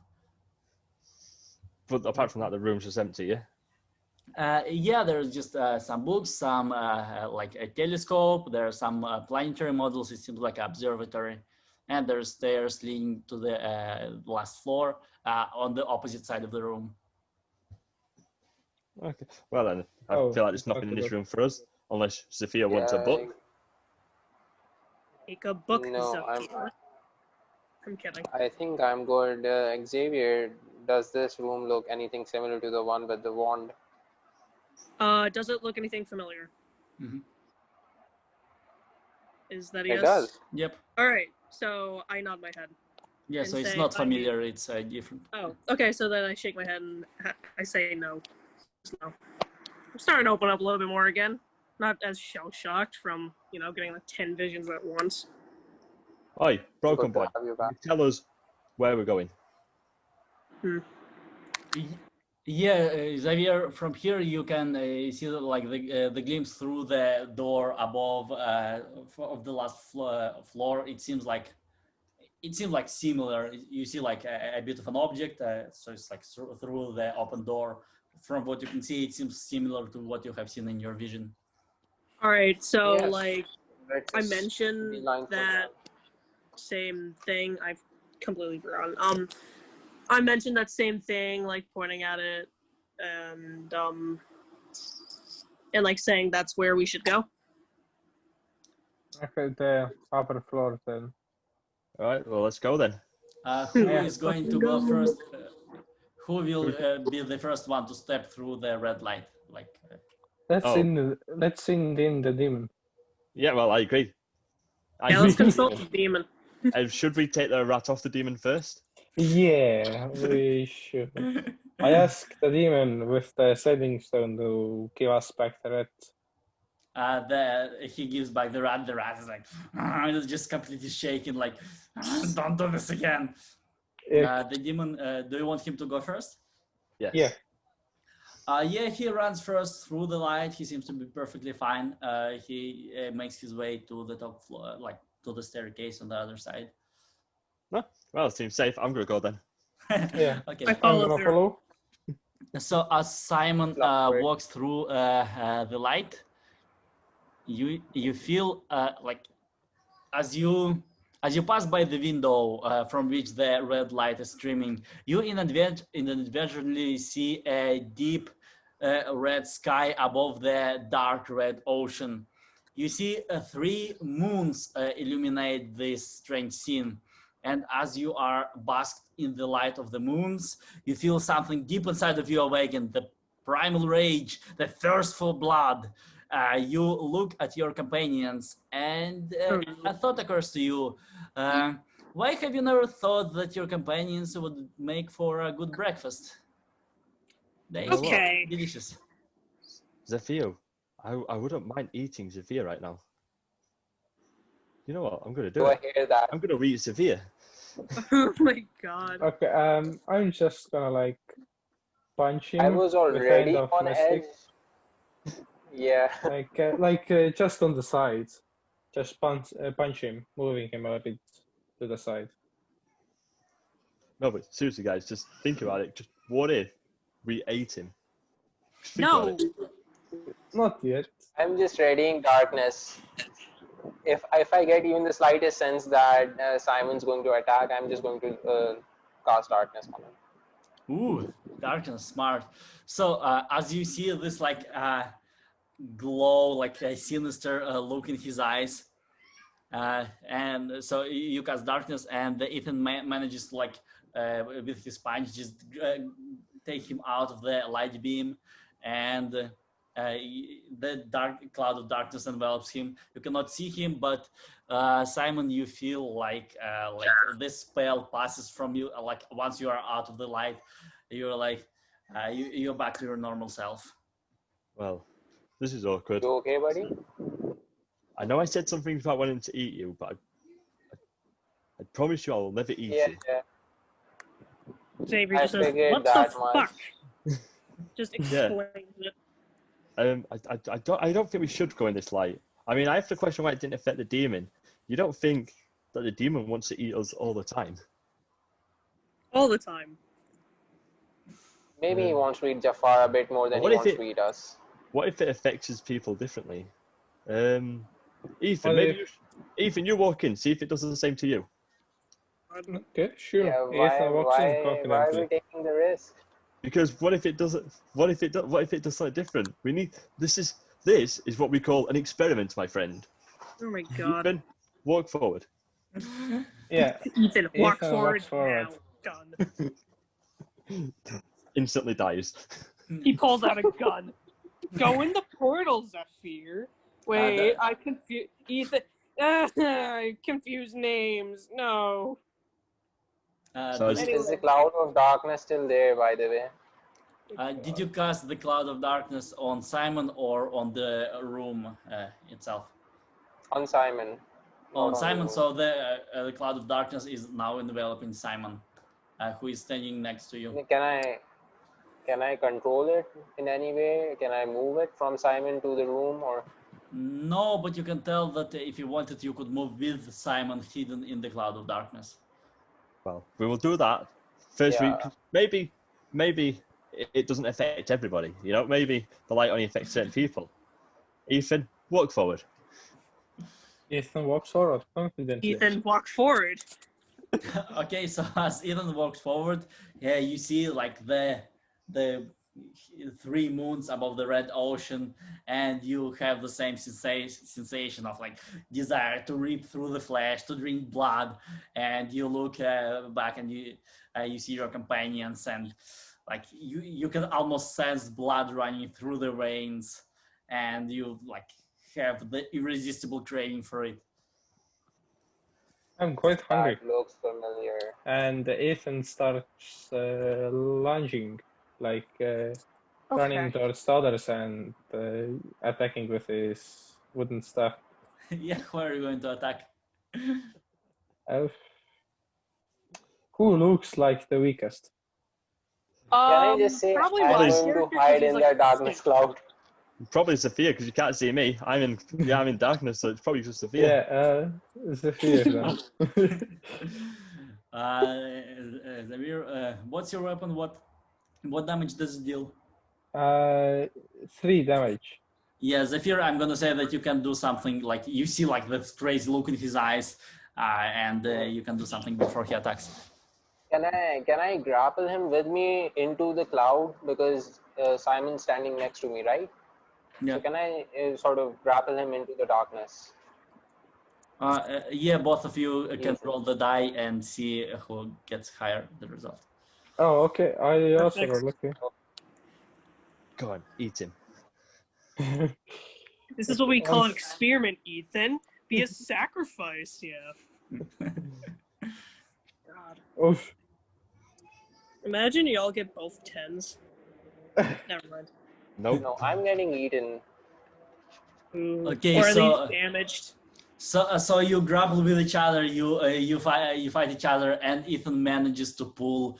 But apart from that, the room's just empty, yeah? Yeah, there's just some books, some like a telescope. There are some planetary models. It seems like an observatory, and there's stairs leading to the last floor on the opposite side of the room. Okay. Well then, I Oh, feel like there's nothing in this okay. room for us, unless Sophia wants a Yeah, book. Take a book, No, Zafir. I'm kidding. I think I'm good. Xavier, does this room look anything similar to the one with the wand? Does it look anything familiar? Mhm. Is that a It yes? does. Yep. All right. So I nod my head. Yeah, And so it's say not I- familiar. It's different. Oh, okay. So then I shake my head and I say no. Just no. I'm starting to open up a little bit more again. Not as shell shocked from getting like 10 visions at once. Oi, Broken Good to Boy, have you you back. tell us where we're going. Yeah, Xavier, from here you can see like the glimpse through the door above of the last floor. It seems like similar. You see like a bit of an object, so it's like through the open door. From what you can see, it seems similar to what you have seen in your vision. All right. So Yes. like Let's I just mentioned beeline for that same thing. I've completely forgotten. I mentioned that same thing, like pointing at it, and like saying that's where we should go. Okay, the upper floor then. All right, well, let's go then. Who Yeah. is going to go first? Who will be the first one to step through the red light? Like, Let's Oh. send in the demon. Yeah, well, I agree. Yeah, let's consult the demon. Should we take the rat off the demon first? Yeah, we should. I asked the demon with the setting stone to give us back the rat. he gives back the rat. The rat is like, it's just completely shaking, like, don't do this again. The demon, do you want him to go first? Yes. Yeah. Yeah, he runs first through the light. He seems to be perfectly fine. He makes his way to the top floor, like to the staircase on the other side. Well, it seems safe. I'm going to go then. Yeah. Okay. I I'm follow gonna through. follow. So as Simon Lovely. walks through the light, you feel like as you pass by the window from which the red light is streaming, you inadvertently see a deep red sky above the dark red ocean. You see 3 moons illuminate this strange scene. And as you are basked in the light of the moons, you feel something deep inside of you awaken, the primal rage, the thirst for blood. You look at your companions, and a thought occurs to you. Why have you never thought that your companions would make for a good breakfast? They Okay. delicious. Zafir, I wouldn't mind eating Zafir right now. You know what? I'm going to do Do I it. hear that? I'm going to eat Zafir. Oh my god. Okay, I'm just gonna like punch him I was with the end already of on my edge. stick. Yeah. Like just on the side. Just punch him, moving him a bit to the side. No, but seriously, guys, just think about it. Just what if we ate him? Just think about No. it. Not yet. I'm just readying darkness. If I get even the slightest sense that Simon's going to attack, I'm just going to cast darkness on him. Ooh, darkness, smart. So as you see this like glow, like a sinister look in his eyes, and so you cast darkness, and Ethan manages to like with his punch just take him out of the light beam, and the dark cloud of darkness envelops him. You cannot see him, but Simon, you feel like this spell passes from you. Like once you are out of the light, you're like you're back to your normal self. Well, this is awkward. You okay, buddy? I know I said something about wanting to eat you, but I promise you I will never eat Yeah, you. yeah. Xavier I just says, figured what the that fuck? much. Just explains it. I don't think we should go in this light. I mean, I have to question why it didn't affect the demon. You don't think that the demon wants to eat us all the time? All the time. Maybe he wants to eat Jafar a bit more than What he if wants it- to eat us. What if it affects his people differently? Ethan, What maybe Ethan, you walk in, see if it does the same to you. Okay, sure. Yeah, Ethan walks in why are we confidently. taking the risk? Because what if it doesn't? What if it does something different? This is what we call an experiment, my friend. Oh my god. Ethan, walk forward. Yeah, Ethan, walk Ethan forward, walks forward. now. Gun. Instantly dies. He pulls out a gun. Go in the portal, Zephyr. Wait, I confuse Ethan. I confuse names. No. So did, Is the cloud of darkness still there, by the way? did you cast the cloud of darkness on Simon or on the room itself? On Simon. On Not Simon, you. so the cloud of darkness is now enveloping Simon, who is standing next to you. Can I control it in any way? Can I move it from Simon to the room, or? No, but you can tell that if you wanted, you could move with Simon hidden in the cloud of darkness. Well, we will do that. First, Yeah. maybe it doesn't affect everybody. You know, maybe the light only affects certain people. Ethan, walk forward. Ethan walks forward confidently. Ethan, walk forward. Okay, so as Ethan walks forward, yeah, you see like the 3 moons above the red ocean, and you have the same sensation of like desire to rip through the flesh, to drink blood, and you look back and you see your companions, and like you can almost sense blood running through the veins, and you like have the irresistible craving for it. I'm quite hungry. That looks familiar. And Ethan starts lunging, like running towards the others and attacking with his wooden staff. Yeah, who are you going to attack? Uh, who looks like the weakest? Can I just say probably I'm my going to character, hide 'cause he's in like that a darkness snake. cloud? Probably Sophia, because you can't see me. I'm in darkness, so it's probably just Sophia. Yeah, Zephyr then. Zamir, what's your weapon? What damage does it deal? 3 damage. Yeah, Zephyr, I'm gonna say that you can do something like you see like this crazy look in his eyes, and you can do something before he attacks. Can I grapple him with me into the cloud, because Simon's standing next to me, right? Yeah. So can I sort of grapple him into the darkness? Yeah, both of you can Yes. roll the die and see who gets higher the result. Oh, okay. I also Perfect. roll, okay. Go on, eat him. This is what we call an experiment, Ethan. Be a sacrifice, yeah. God. Oof. Imagine y'all get both 10s. Never mind. Nope. No, I'm getting eaten. Ooh. Okay, or at so- least damaged. So you grapple with each other, you fight each other, and Ethan manages to pull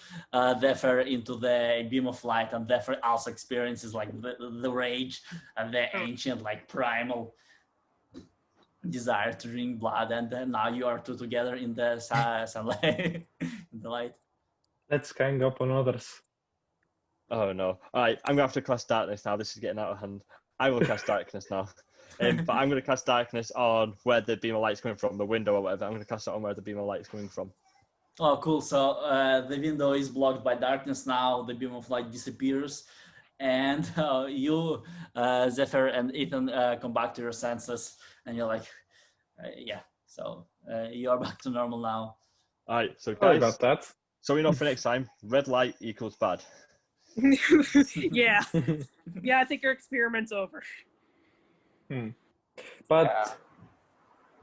Zephyr into the beam of light, and Zephyr also experiences like the rage and the ancient like primal desire to drink blood, and then now you are two together in the sunlight, in the light. Let's gang up on others. Oh no. Alright, I'm gonna have to cast darkness now. This is getting out of hand. I will cast darkness now. But I'm going to cast darkness on where the beam of light's coming from, the window or whatever. I'm going to cast it on where the beam of light's coming from. Oh, cool. So the window is blocked by darkness now. The beam of light disappears. And you, Zephyr and Ethan, come back to your senses. And you're like, yeah. So you are back to normal now. All right, so Sorry guys, about that. so we know for next time, red light equals bad. Yeah. Yeah, I think your experiment's over. But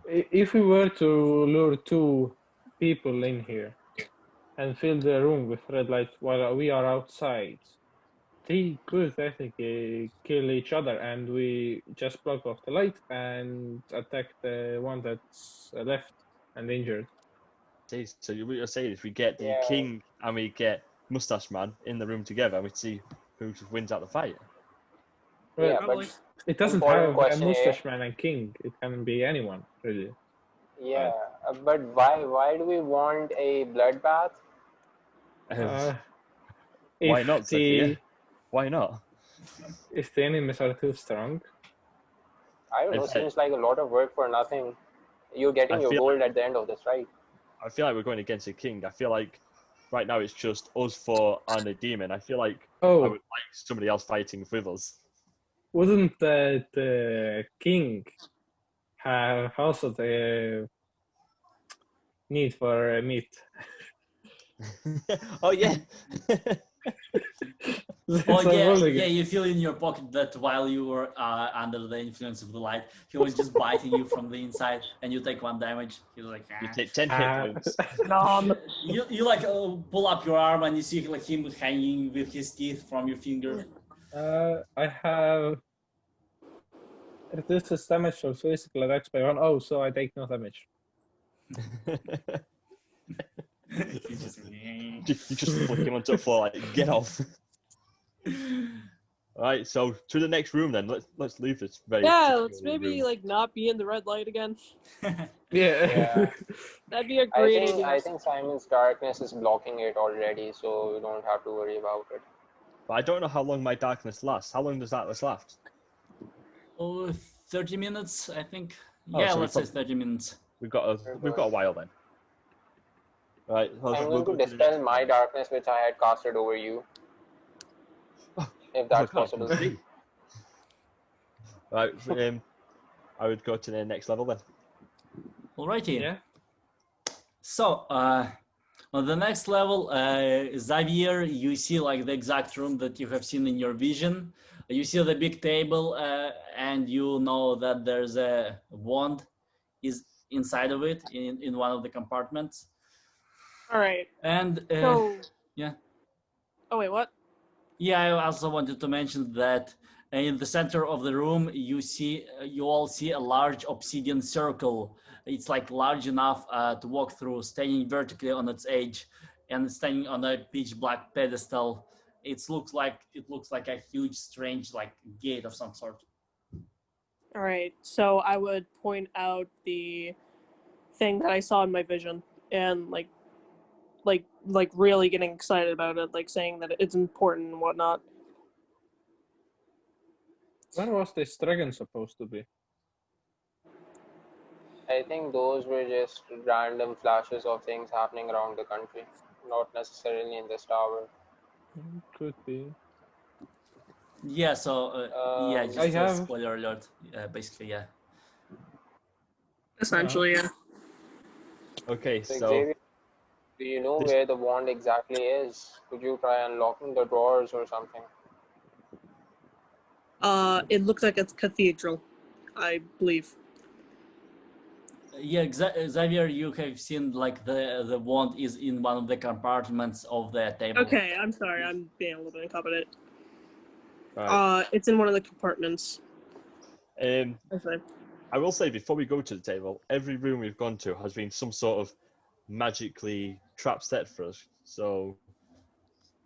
Yeah. if we were to lure 2 people in here and fill the room with red light while we are outside, they could technically kill each other, and we just block off the light and attack the one that's left and injured. See, so what you're saying is we get the Yeah. king and we get Mustache Man in the room together and we see who just wins out the fight. Well, Yeah, Probably. but it doesn't important have a question here. mustache man and king. It can be anyone, really. Yeah, but why do we want a bloodbath? Uh, Why if not, the Sophia? Why not? if the enemies are too strong, I don't know. Seems like a lot of work for nothing. You're getting I your feel gold at the end of this, right? I feel like we're going against a king. I feel like right now it's just us four and a demon. I feel like I oh, would like somebody else fighting with us. wouldn't the king have also the need for meat? Oh yeah. Oh So I'm yeah, wondering- yeah. You feel in your pocket that while you were under the influence of the light, he was just biting you from the inside, and you take 1 damage. He's like, You ah. take 10 hit points. You like pull up your arm and you see like him hanging with his teeth from your finger. I have reduces damage for physical attacks by 1. Oh, so I take no damage. He's just, You just flick him onto the floor like, get off. Alright, so to the next room then. Let's leave this very Yeah, let's particular maybe room. like not be in the red light again. Yeah. That'd be a great idea. I think Simon's darkness is blocking it already, so you don't have to worry about it. But I don't know how long my darkness lasts. How long does that last? Oh, 30 minutes, I think. Oh, Yeah, so let's say 30 minutes. We've got a while then. Right. I'm going to dispel my darkness, which I had casted over you, if that's possible. Right. I would go to the next level then. Alrighty. Yeah. So, on the next level, Xavier, you see like the exact room that you have seen in your vision. You see the big table, and you know that there's a wand is inside of it in one of the compartments. All right. And So. yeah. Oh wait, what? Yeah, I also wanted to mention that in the center of the room, you all see a large obsidian circle. It's like large enough to walk through, standing vertically on its edge, and standing on a pitch black pedestal. It looks like a huge, strange like gate of some sort. All right. So I would point out the thing that I saw in my vision, and like really getting excited about it, like saying that it's important and whatnot. Where was this dragon supposed to be? I think those were just random flashes of things happening around the country, not necessarily in this tower. Could be. Yeah. So yeah, just I a have- spoiler alert. Basically, yeah. Essentially, yeah. Okay, So so Xavier, do you know where the wand exactly is? Could you try unlocking the drawers or something? It looks like it's cathedral, I believe. Yeah, Xavier, you have seen like the wand is in one of the compartments of the table. Okay, I'm sorry, I'm being a little bit incompetent. right. It's in one of the compartments. I Okay. will say before we go to the table, every room we've gone to has been some sort of magically trap set for us. So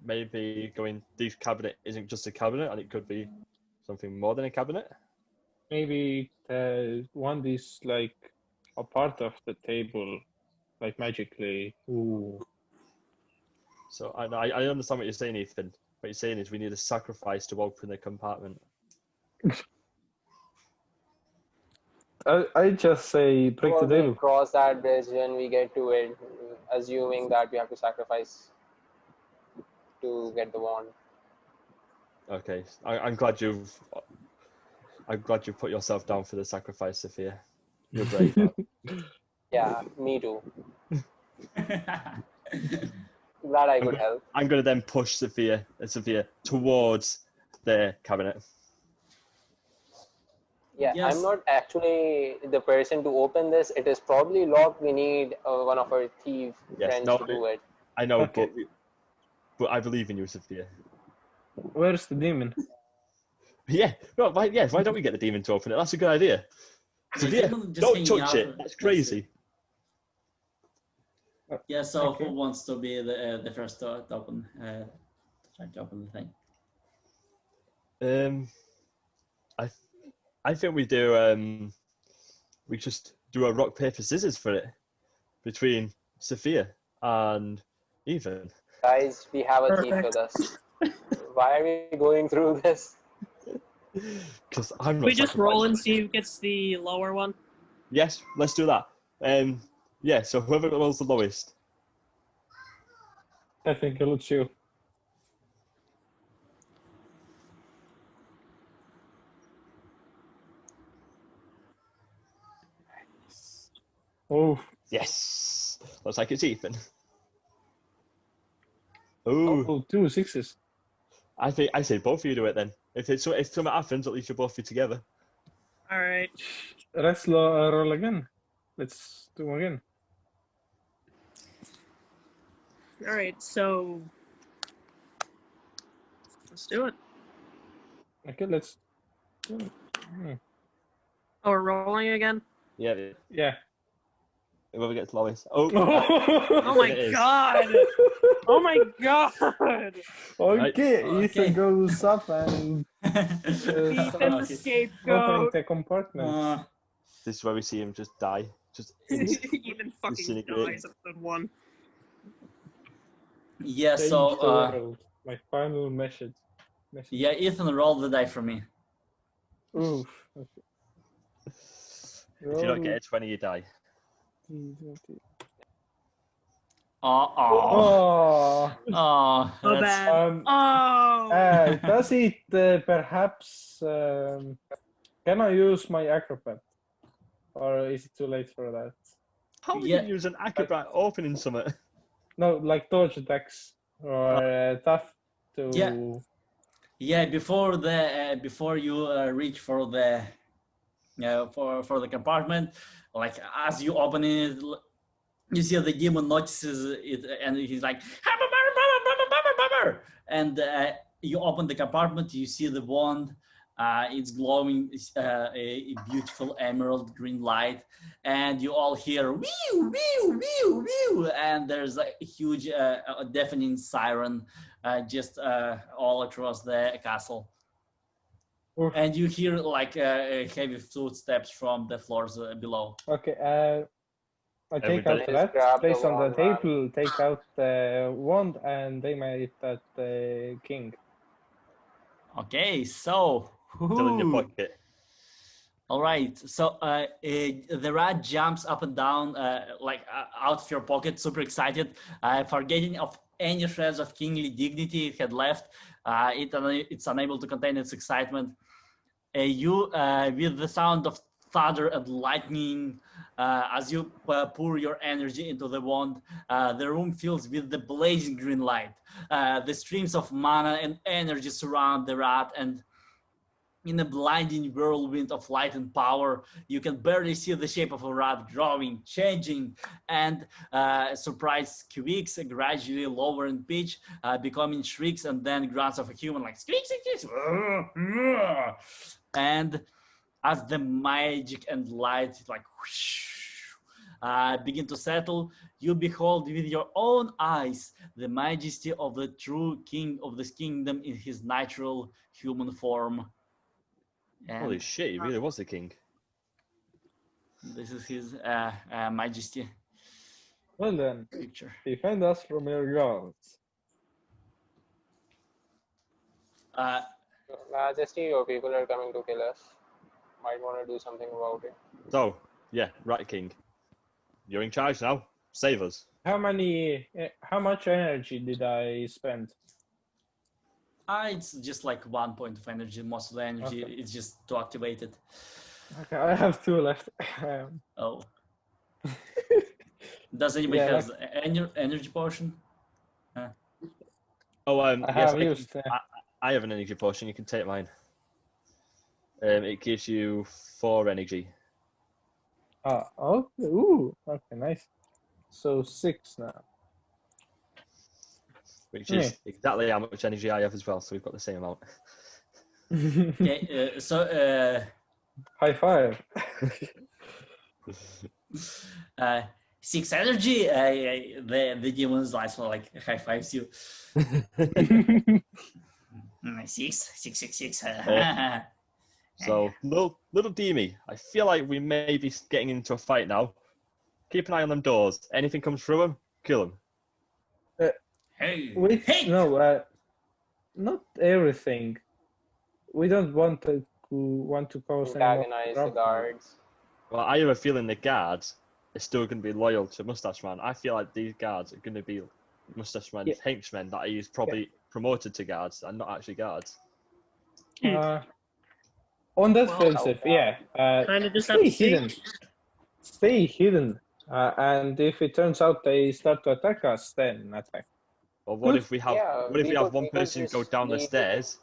maybe this cabinet isn't just a cabinet, and it could be something more than a cabinet. Maybe the wand is like a part of the table, like magically. Ooh. So I understand what you're saying, Ethan. What you're saying is we need a sacrifice to open the compartment. I just say break the We'll table. cross that bridge when we get to it, assuming that we have to sacrifice to get the wand. Okay, I'm glad you put yourself down for the sacrifice, Sophia. You're brave. Yeah, me too. Glad I could help. I'm going to then push Sophia towards the cabinet. Yeah, Yes. I'm not actually the person to open this. It is probably locked. We need one of our thief friends to do it. I know, Okay. but I believe in you, Sophia. Where's the demon? Yeah, well, why don't we get the demon to open it? That's a good idea. Sophia, demon just don't hanging touch out. it. That's crazy. Yeah. So Okay. who wants to be the first to open? Try to open the thing. I think we do. We just do a rock paper scissors for it between Sophia and Ethan. Guys, we have a thief Perfect. with us. Why are we going through this? Because I'm not. We just roll sacrificing. and see who gets the lower one. Yes, let's do that. Yeah. So whoever rolls the lowest. I think it's you. Oh, Yes. Looks like it's Ethan. Ooh. oh, 2 6s. I say both of you do it then. If something happens, at least you're both be together. All right. Let's roll again. Let's do again. All right. So let's do it. Okay, let's. Hmm. Oh, we're rolling again. Yeah. Yeah. Whoever gets lowest. Oh. Oh my It is. god! Oh my god! Okay, Right. Ethan goes up and Ethan the opening scapegoat. the compartment. This is where we see him just die. Just Ethan fucking disintegrate. dies episode 1. Yeah, Change so the world. My final message. yeah, Ethan, roll the die for me. Oof. Okay. If you don't get a 20, you die. Oh. Oh, So that's bad. Oh! Does it perhaps? Can I use my acrobat, or is it too late for that? How do Yeah. you use an acrobat opening something? No, like dodge attacks or tough to. Yeah. Yeah, before you reach for the for the compartment, like as you open it, you see the demon notices it, and he's like, and you open the compartment. You see the wand. It's glowing a beautiful emerald green light, and you all hear "wee wee wee wee," and there's a huge deafening siren just all across the castle. Oof. And you hear like heavy footsteps from the floors below. Okay. I take Everybody- out Just that, grab the place on the wand, man. table, take out the wand, and aim it at the king. Okay, so Still in your pocket. all right, so the rat jumps up and down like out of your pocket, super excited, forgetting of any shreds of kingly dignity it had left. It's unable to contain its excitement. You, with the sound of thunder and lightning, as you pour your energy into the wand, the room fills with the blazing green light. The streams of mana and energy surround the rat, and in a blinding whirlwind of light and power, you can barely see the shape of a rat growing, changing, and surprise squeaks gradually lower in pitch, becoming shrieks and then grunts of a human, like squeak, squeak, squeak. And as the magic and light like whoosh, begin to settle, you behold with your own eyes the majesty of the true king of this kingdom in his natural human form. And Holy shit, he really was the king. this is his majesty Well then, picture. defend us from your gods. Majesty, your people are coming to kill us. Might want to do something about it. So, yeah, Rat King. You're in charge now. Save us. How much energy did I spend? It's just like 1 point of energy. Most of the energy Okay. is just to activate it. Okay, I have 2 left. Oh. Does anybody Yeah, have any energy potion? Oh, I yes, have used. I have an energy potion. You can take mine. It gives you 4 energy. Oh, ooh, okay, nice. So 6 now. Which is exactly how much energy I have as well. So we've got the same amount. Okay, so High five. 6 energy. The demon's eyes were like high fives you. 6. So, little Demi, I feel like we may be getting into a fight now. Keep an eye on them doors. Anything comes through them, kill them. Hey, Wait, hey! no, not everything. We don't want to cause any more Antagonize the trouble. guards. Well, I have a feeling the guards are still going to be loyal to Mustache Man. I feel like these guards are going to be Mustache Man's Yeah. henchmen that he's probably promoted to guards and not actually guards. On that Well, offensive, yeah. kind of just have Stay to see. hidden. Stay hidden. And if it turns out they start to attack us, then attack. Well, what Good. if we have Yeah, what if we have one we could person go just down the leave stairs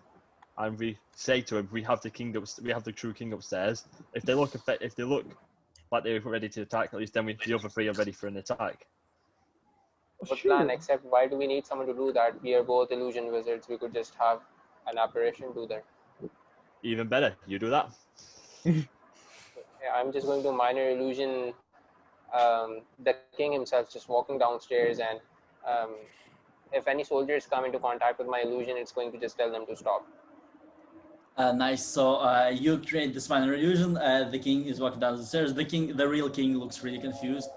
and we say to him, we have the true king upstairs. If they look like they're ready to attack, at least then the other three are ready for an attack. Good Sure. plan, except why do we need someone to do that? We are both illusion wizards. We could just have an apparition do that. Even better, you do that. Yeah, I'm just going to minor illusion the king himself, just walking downstairs, and if any soldiers come into contact with my illusion, it's going to just tell them to stop. Nice. So you create this minor illusion. The king is walking down the stairs. The real king, looks really confused.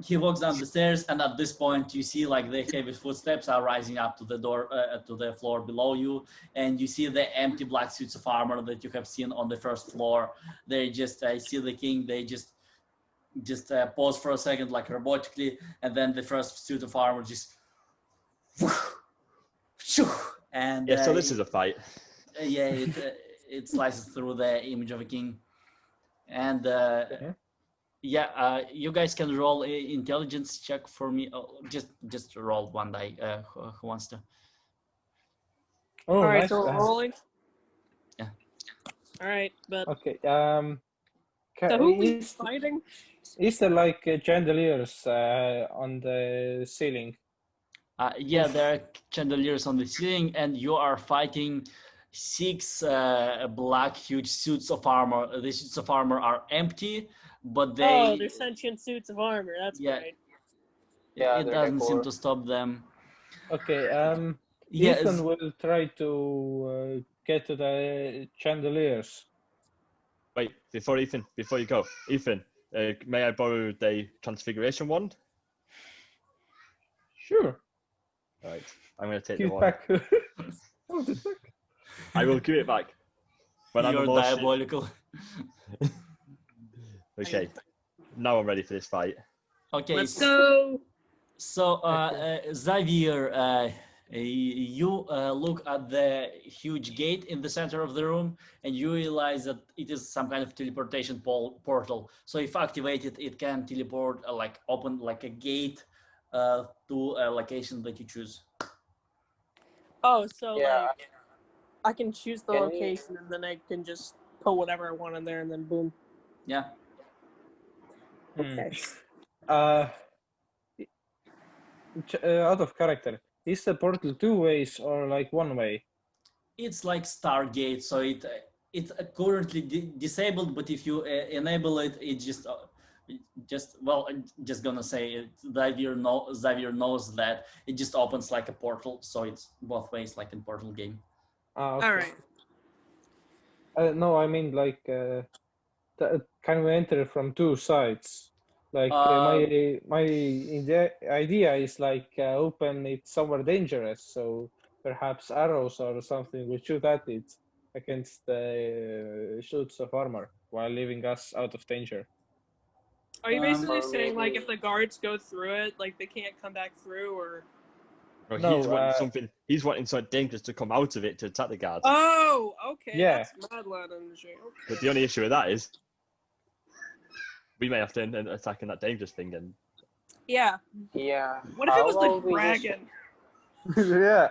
He walks down the stairs, and at this point, you see like the heavy footsteps are rising up to the door, to the floor below you, and you see the empty black suits of armor that you have seen on the first floor. They just see the king. They just pause for a second, like robotically, and then the first suit of armor just. And Yeah, so this is a fight. Yeah, it slices through the image of a king, and you guys can roll a intelligence check for me. Oh, just roll one die. Who wants to? Oh, All right, nice. so we're rolling. Yeah. All right, but Okay. so who are we fighting? Is there like chandeliers on the ceiling? Yeah, there are chandeliers on the ceiling, and you are fighting 6 black huge suits of armor. The suits of armor are empty, but they're sentient suits of armor. That's great. Yeah, it they're doesn't seem decor. to stop them. Okay. Yes. Ethan will try to get to the chandeliers. Wait, before you go, Ethan, may I borrow the transfiguration wand? Sure. All right, I'm going to take Give the it wand. back. Oh, the fuck? I will give it back. When You're I'm diabolical. Okay, now I'm ready for this fight. Okay. Let's go. So, Xavier, you look at the huge gate in the center of the room, and you realize that it is some kind of teleportation portal. So, if activated, it can teleport, open like a gate to a location that you choose. Oh, so Yeah. I can choose the Can we- location, and then I can just put whatever I want in there, and then boom. Yeah. Okay. Out of character, is the portal 2 ways or like 1 way? It's like Stargate, so it's currently disabled, but if you enable it, it just I'm just gonna say it, Xavier knows that it just opens like a portal, so it's both ways, like in Portal game. Okay. All right. No, I mean like can we enter from 2 sides? Like my idea is like open it somewhere dangerous, so perhaps arrows or something will shoot at it against the suits of armor while leaving us out of danger. Are you basically Or saying like maybe- if the guards go through it, like they can't come back through, or? Well, No, he's wanting something. He's wanting something dangerous to come out of it to attack the guards. Oh, okay. Yeah. That's mad loud energy. Okay. But the only issue with that is we may have to end up attacking that dangerous thing. And Yeah. Yeah. What if it How was the about we just- dragon? Yeah.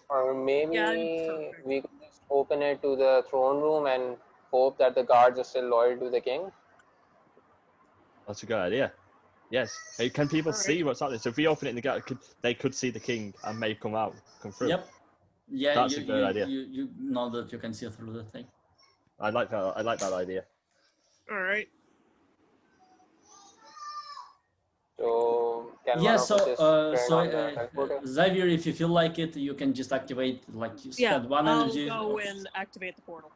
Or maybe Yeah, perfect. we could just open it to the throne room and hope that the guards are still loyal to the king. that's a good idea. Yes. Hey, can people Alright. see what's happening? So if we open it in the gate, they could see the king and may come through. Yep. Yeah, That's a good idea. You know that you can see through the thing. I like that idea. All right. So Can Yeah, one of us just turn on the teleporter? Xavier, if you feel like it, you can just activate, like, you Yeah, spend one I'll energy. go and activate the portal.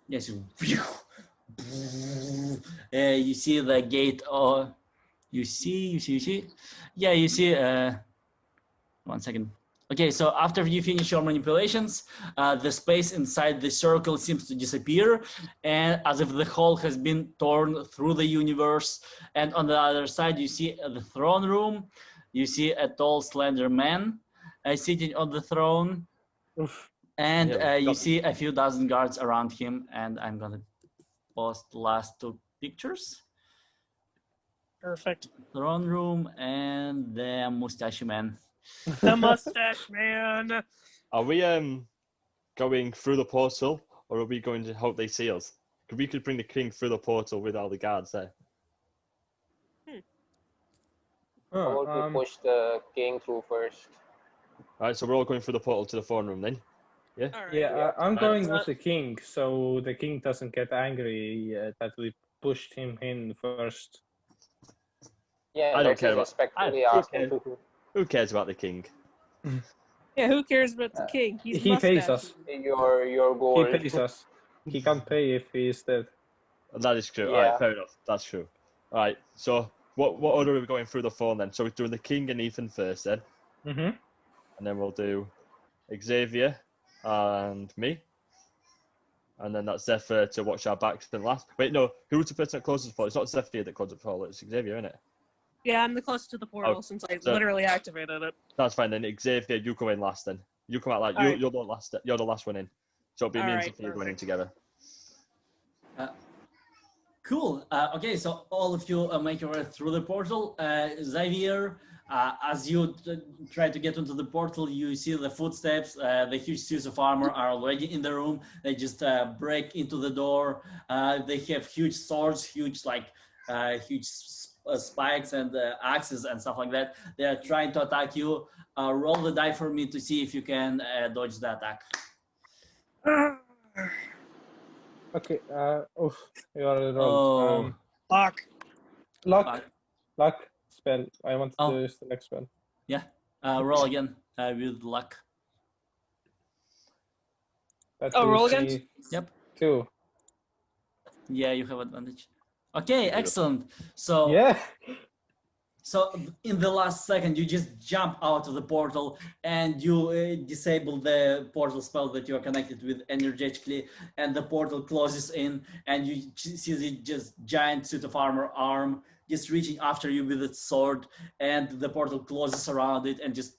Yes, you see the gate. You see. Yeah, you see. 1 second. Okay, so after you finish your manipulations, the space inside the circle seems to disappear, and as if the hole has been torn through the universe. And on the other side, you see the throne room. You see a tall, slender man sitting on the throne, Oof. and Yeah, you see a few dozen guards around him. And I'm gonna post the last two pictures. Perfect. Throne room and the mustache man. The mustache man. Are we going through the portal, or are we going to hope they see us? Because we could bring the king through the portal with all the guards there. How about we push the king through first? All right, so we're all going through the portal to the throne room then. All right. Yeah, I'm Right. going with the king, so the king doesn't get angry that we pushed him in first. Yeah, I don't let's care just about- respectfully I- ask him to. Who cares about the king? Yeah, who cares about the king? He's He pays mustache. us. Your gold. He pays us. He can't pay if he's dead. That is true. All Yeah. right, fair enough. That's true. All right, so what order are we going through the phone then? So we're doing the king and Ethan first then, Mm-hmm. and then we'll do Xavier and me, and then that's Zephyr to watch our backs then last. Wait, no, who's the person that closes the portal? It's not Zephyr that closes the portal, it's Xavier, isn't it? Yeah, I'm the closest to the portal since I literally activated it. That's fine then. Xavier, you go in last then. You come out like All right. you're the last. You're the last one in. So it'll be All me and right, Zephyr going in perfect. together. Cool. Okay, so all of you make your way through the portal. Xavier, as you try to get into the portal, you see the footsteps. The huge suits of armor are already in the room. They just break into the door. They have huge swords, huge spikes and axes and stuff like that. They are trying to attack you. Roll the die for me to see if you can dodge the attack. Okay. You are Oh. wrong. Fuck. Luck. Luck spell. I want Oh. to use the next spell. Yeah. Roll again with luck. That roll gives again? me Yep. 2. Yeah, you have advantage. Okay, excellent. So Yeah. So in the last second, you just jump out of the portal and you disable the portal spell that you are connected with energetically, and the portal closes in, and you see the just giant suit of armor arm just reaching after you with its sword, and the portal closes around it, and just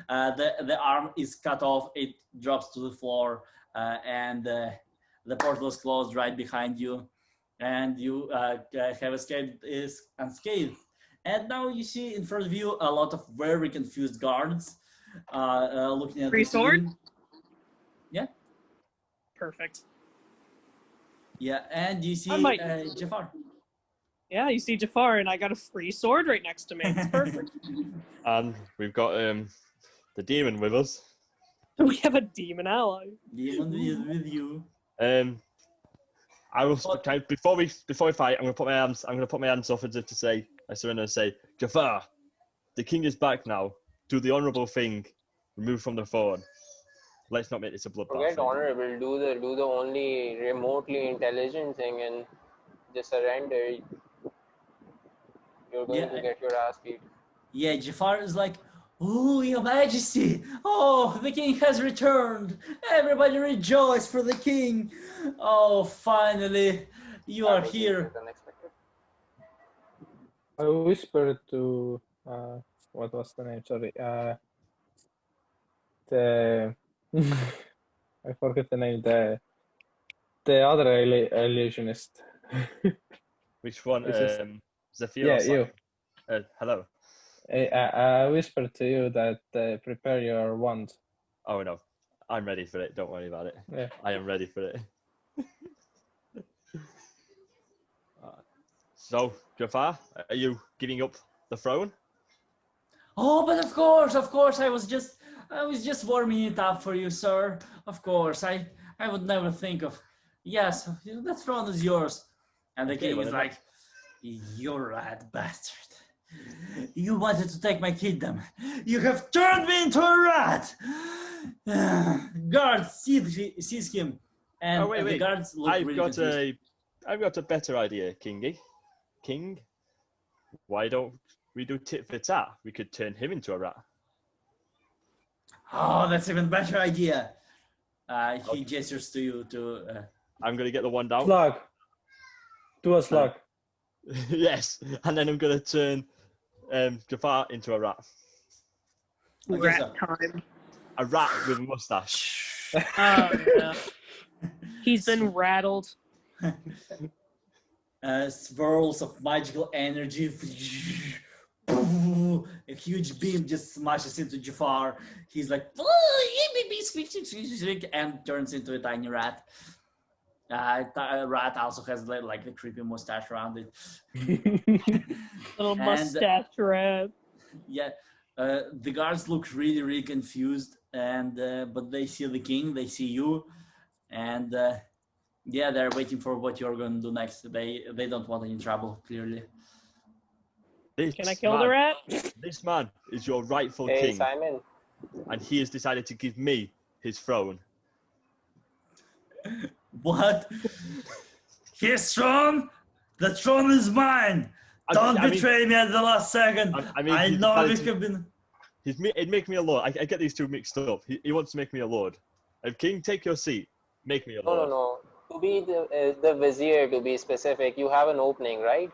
the arm is cut off. It drops to the floor, and the portal is closed right behind you, and you have escaped unscathed. And now you see in front of you a lot of very confused guards looking at Free the sword? king. Yeah, Perfect. yeah, and you see might- Jafar. Yeah, you see Jafar, and I got a free sword right next to me. It's perfect. And we've got the demon with us. We have a demon ally. Demon is with you. I will before we fight. I'm gonna put my hands up as if to say I surrender and say, Jafar, the king is back now. Do the honourable thing. Remove from the phone. Let's not make this a bloodbath. Forget honorable. Do the only remotely intelligent thing and just surrender. You're going to get your ass beat. Yeah, Jafar is like, "Oh, your majesty! Oh, the king has returned! Everybody rejoice for the king! Oh, finally, you are here!" Unexpected. I whispered to what was the name? Sorry. The I forget the name. The other illusionist. Which one? Is this- Zephyr? Yeah, or you. Simon? Hello. I whispered to you that prepare your wand. Oh no, I'm ready for it. Don't worry about it. Yeah. I am ready for it. So, Jafar, are you giving up the throne? Oh, but of course, I was just warming it up for you, sir. Of course, I would never think of. Yes, that throne is yours. And the Okay, king well is then like, "You rat bastard! You wanted to take my kingdom. You have turned me into a rat. Guards sees him, and Oh, wait, the wait. guards look really confused. I've got a better idea, Kingy. King, why don't we do tit for tat? We could turn him into a rat. Oh, that's even better idea. He gestures to you to. I'm gonna get the wand out. Slug. Do a slug. Yes, and then I'm gonna turn Jafar into a rat. Okay, Rat so- time. A rat with a mustache. Oh, yeah. He's been rattled. Swirls of magical energy. A huge beam just smashes into Jafar. He's like, and turns into a tiny rat. Rat also has like the creepy mustache around it. Little And- mustache rat. Yeah, the guards look really, really confused, and but they see the king, they see you, and yeah, they're waiting for what you're going to do next. They don't want any trouble, clearly. Can I kill the rat? This man is your rightful Hey, king, Simon. and he has decided to give me his throne. What? His throne? The throne is mine. Don't betray me at the last second. I he's know decided we have been. It'd make me a lord. I get these two mixed up. He wants to make me a lord. King, take your seat. Make me a lord. No. To be the vizier, to be specific, you have an opening, right?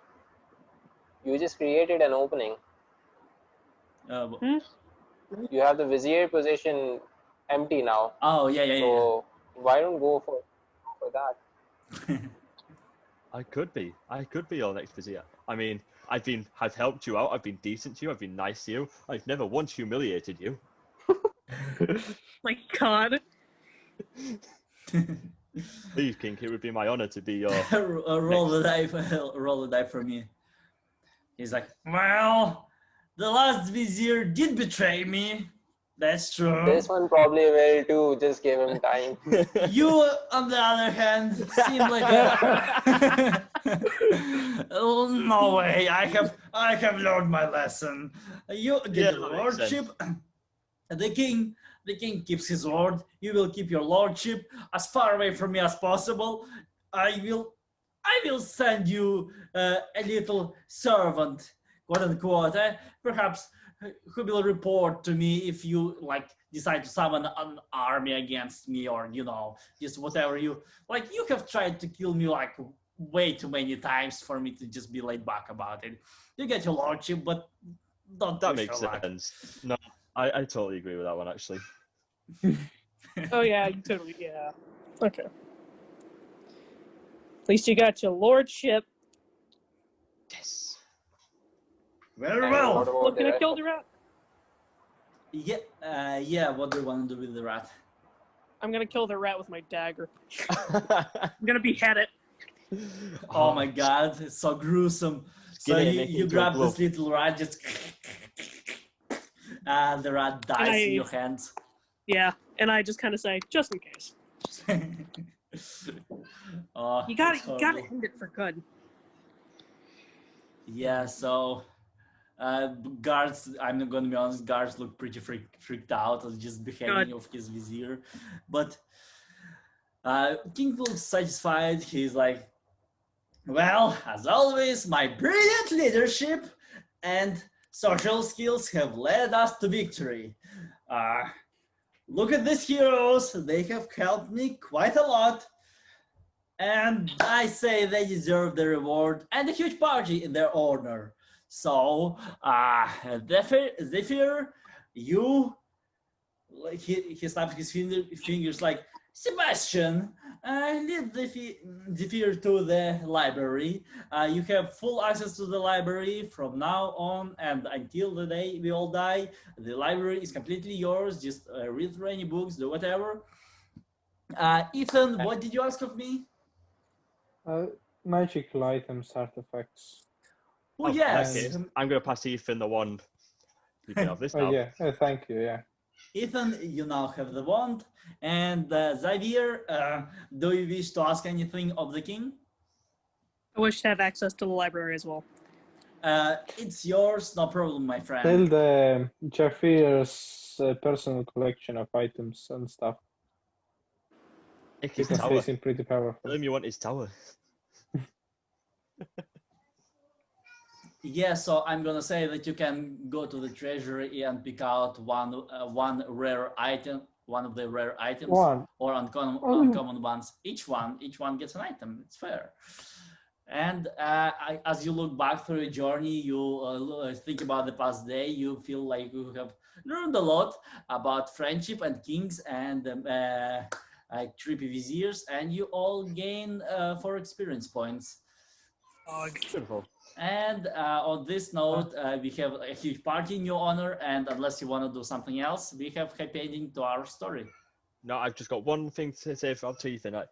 You just created an opening. You have the vizier position empty now. Oh yeah. So why don't go for that? I could be your next vizier. I mean, I've helped you out. I've been decent to you. I've been nice to you. I've never once humiliated you. My God. Please, King, it would be my honor to be your. roll the dice. Roll the die for me. He's like, well, the last vizier did betray me. That's true. This one probably will too. Just give him time. You, on the other hand, seem like a. Oh, no way! I have learned my lesson. You get the that makes lordship. The king keeps his word. You will keep your lordship as far away from me as possible. I will send you a little servant, quote unquote. Perhaps who will report to me if you decide to summon an army against me, or just whatever you like. You have tried to kill me way too many times for me to just be laid back about it. You get your lordship, but don't. That push makes your luck. sense. No, I totally agree with that one, actually. Oh, yeah, you totally, yeah. Okay. At least you got your lordship. Yes. Very And well. what about Look, the can I rest kill of- the rat? Yeah. What do you want to do with the rat? I'm gonna kill the rat with my dagger. I'm gonna behead it. Oh my God, it's so gruesome. So Skin it, make it you into a grab glove. this little rat, just and the rat dies in your hands. Yeah, and I just kind of say, just in case. Oh, You gotta it's horrible. end it for good. Yeah, so guards, I'm not gonna be honest, guards look pretty freaked out of just beheading Good. of his vizier. But King looks satisfied. He's like, well, as always, my brilliant leadership and social skills have led us to victory. Look at these heroes. They have helped me quite a lot. And I say they deserve the reward and a huge party in their honor. So, Zephyr, you, he snaps his fingers like, Sebastian, lead Zephyr to the library. You have full access to the library from now on and until the day we all die. The library is completely yours. Just read through any books, do whatever. Ethan, what did you ask of me? Magical items, artifacts. Oh, In that yes. case, I'm going to pass Ethan the wand. You can have this now. Oh yeah, thank you. Yeah. Ethan, you now have the wand. And Xavier, do you wish to ask anything of the king? I wish to have access to the library as well. It's yours, no problem, my Tell friend. the Jafir's personal collection of items and stuff. Take his Because tower. they seem pretty powerful. Tell him you want his tower. Yeah, so I'm gonna say that you can go to the treasury and pick out one rare item, one of the rare items, One. or uncommon ones. Each one gets an item. It's fair. And as you look back through your journey, you think about the past day. You feel like you have learned a lot about friendship and kings and trippy viziers, and you all gain 4 experience points. Beautiful. And on this note, we have a huge party in your honor, and unless you want to do something else, we have happy ending to our story. No, I've just got one thing to say for our teeth tonight.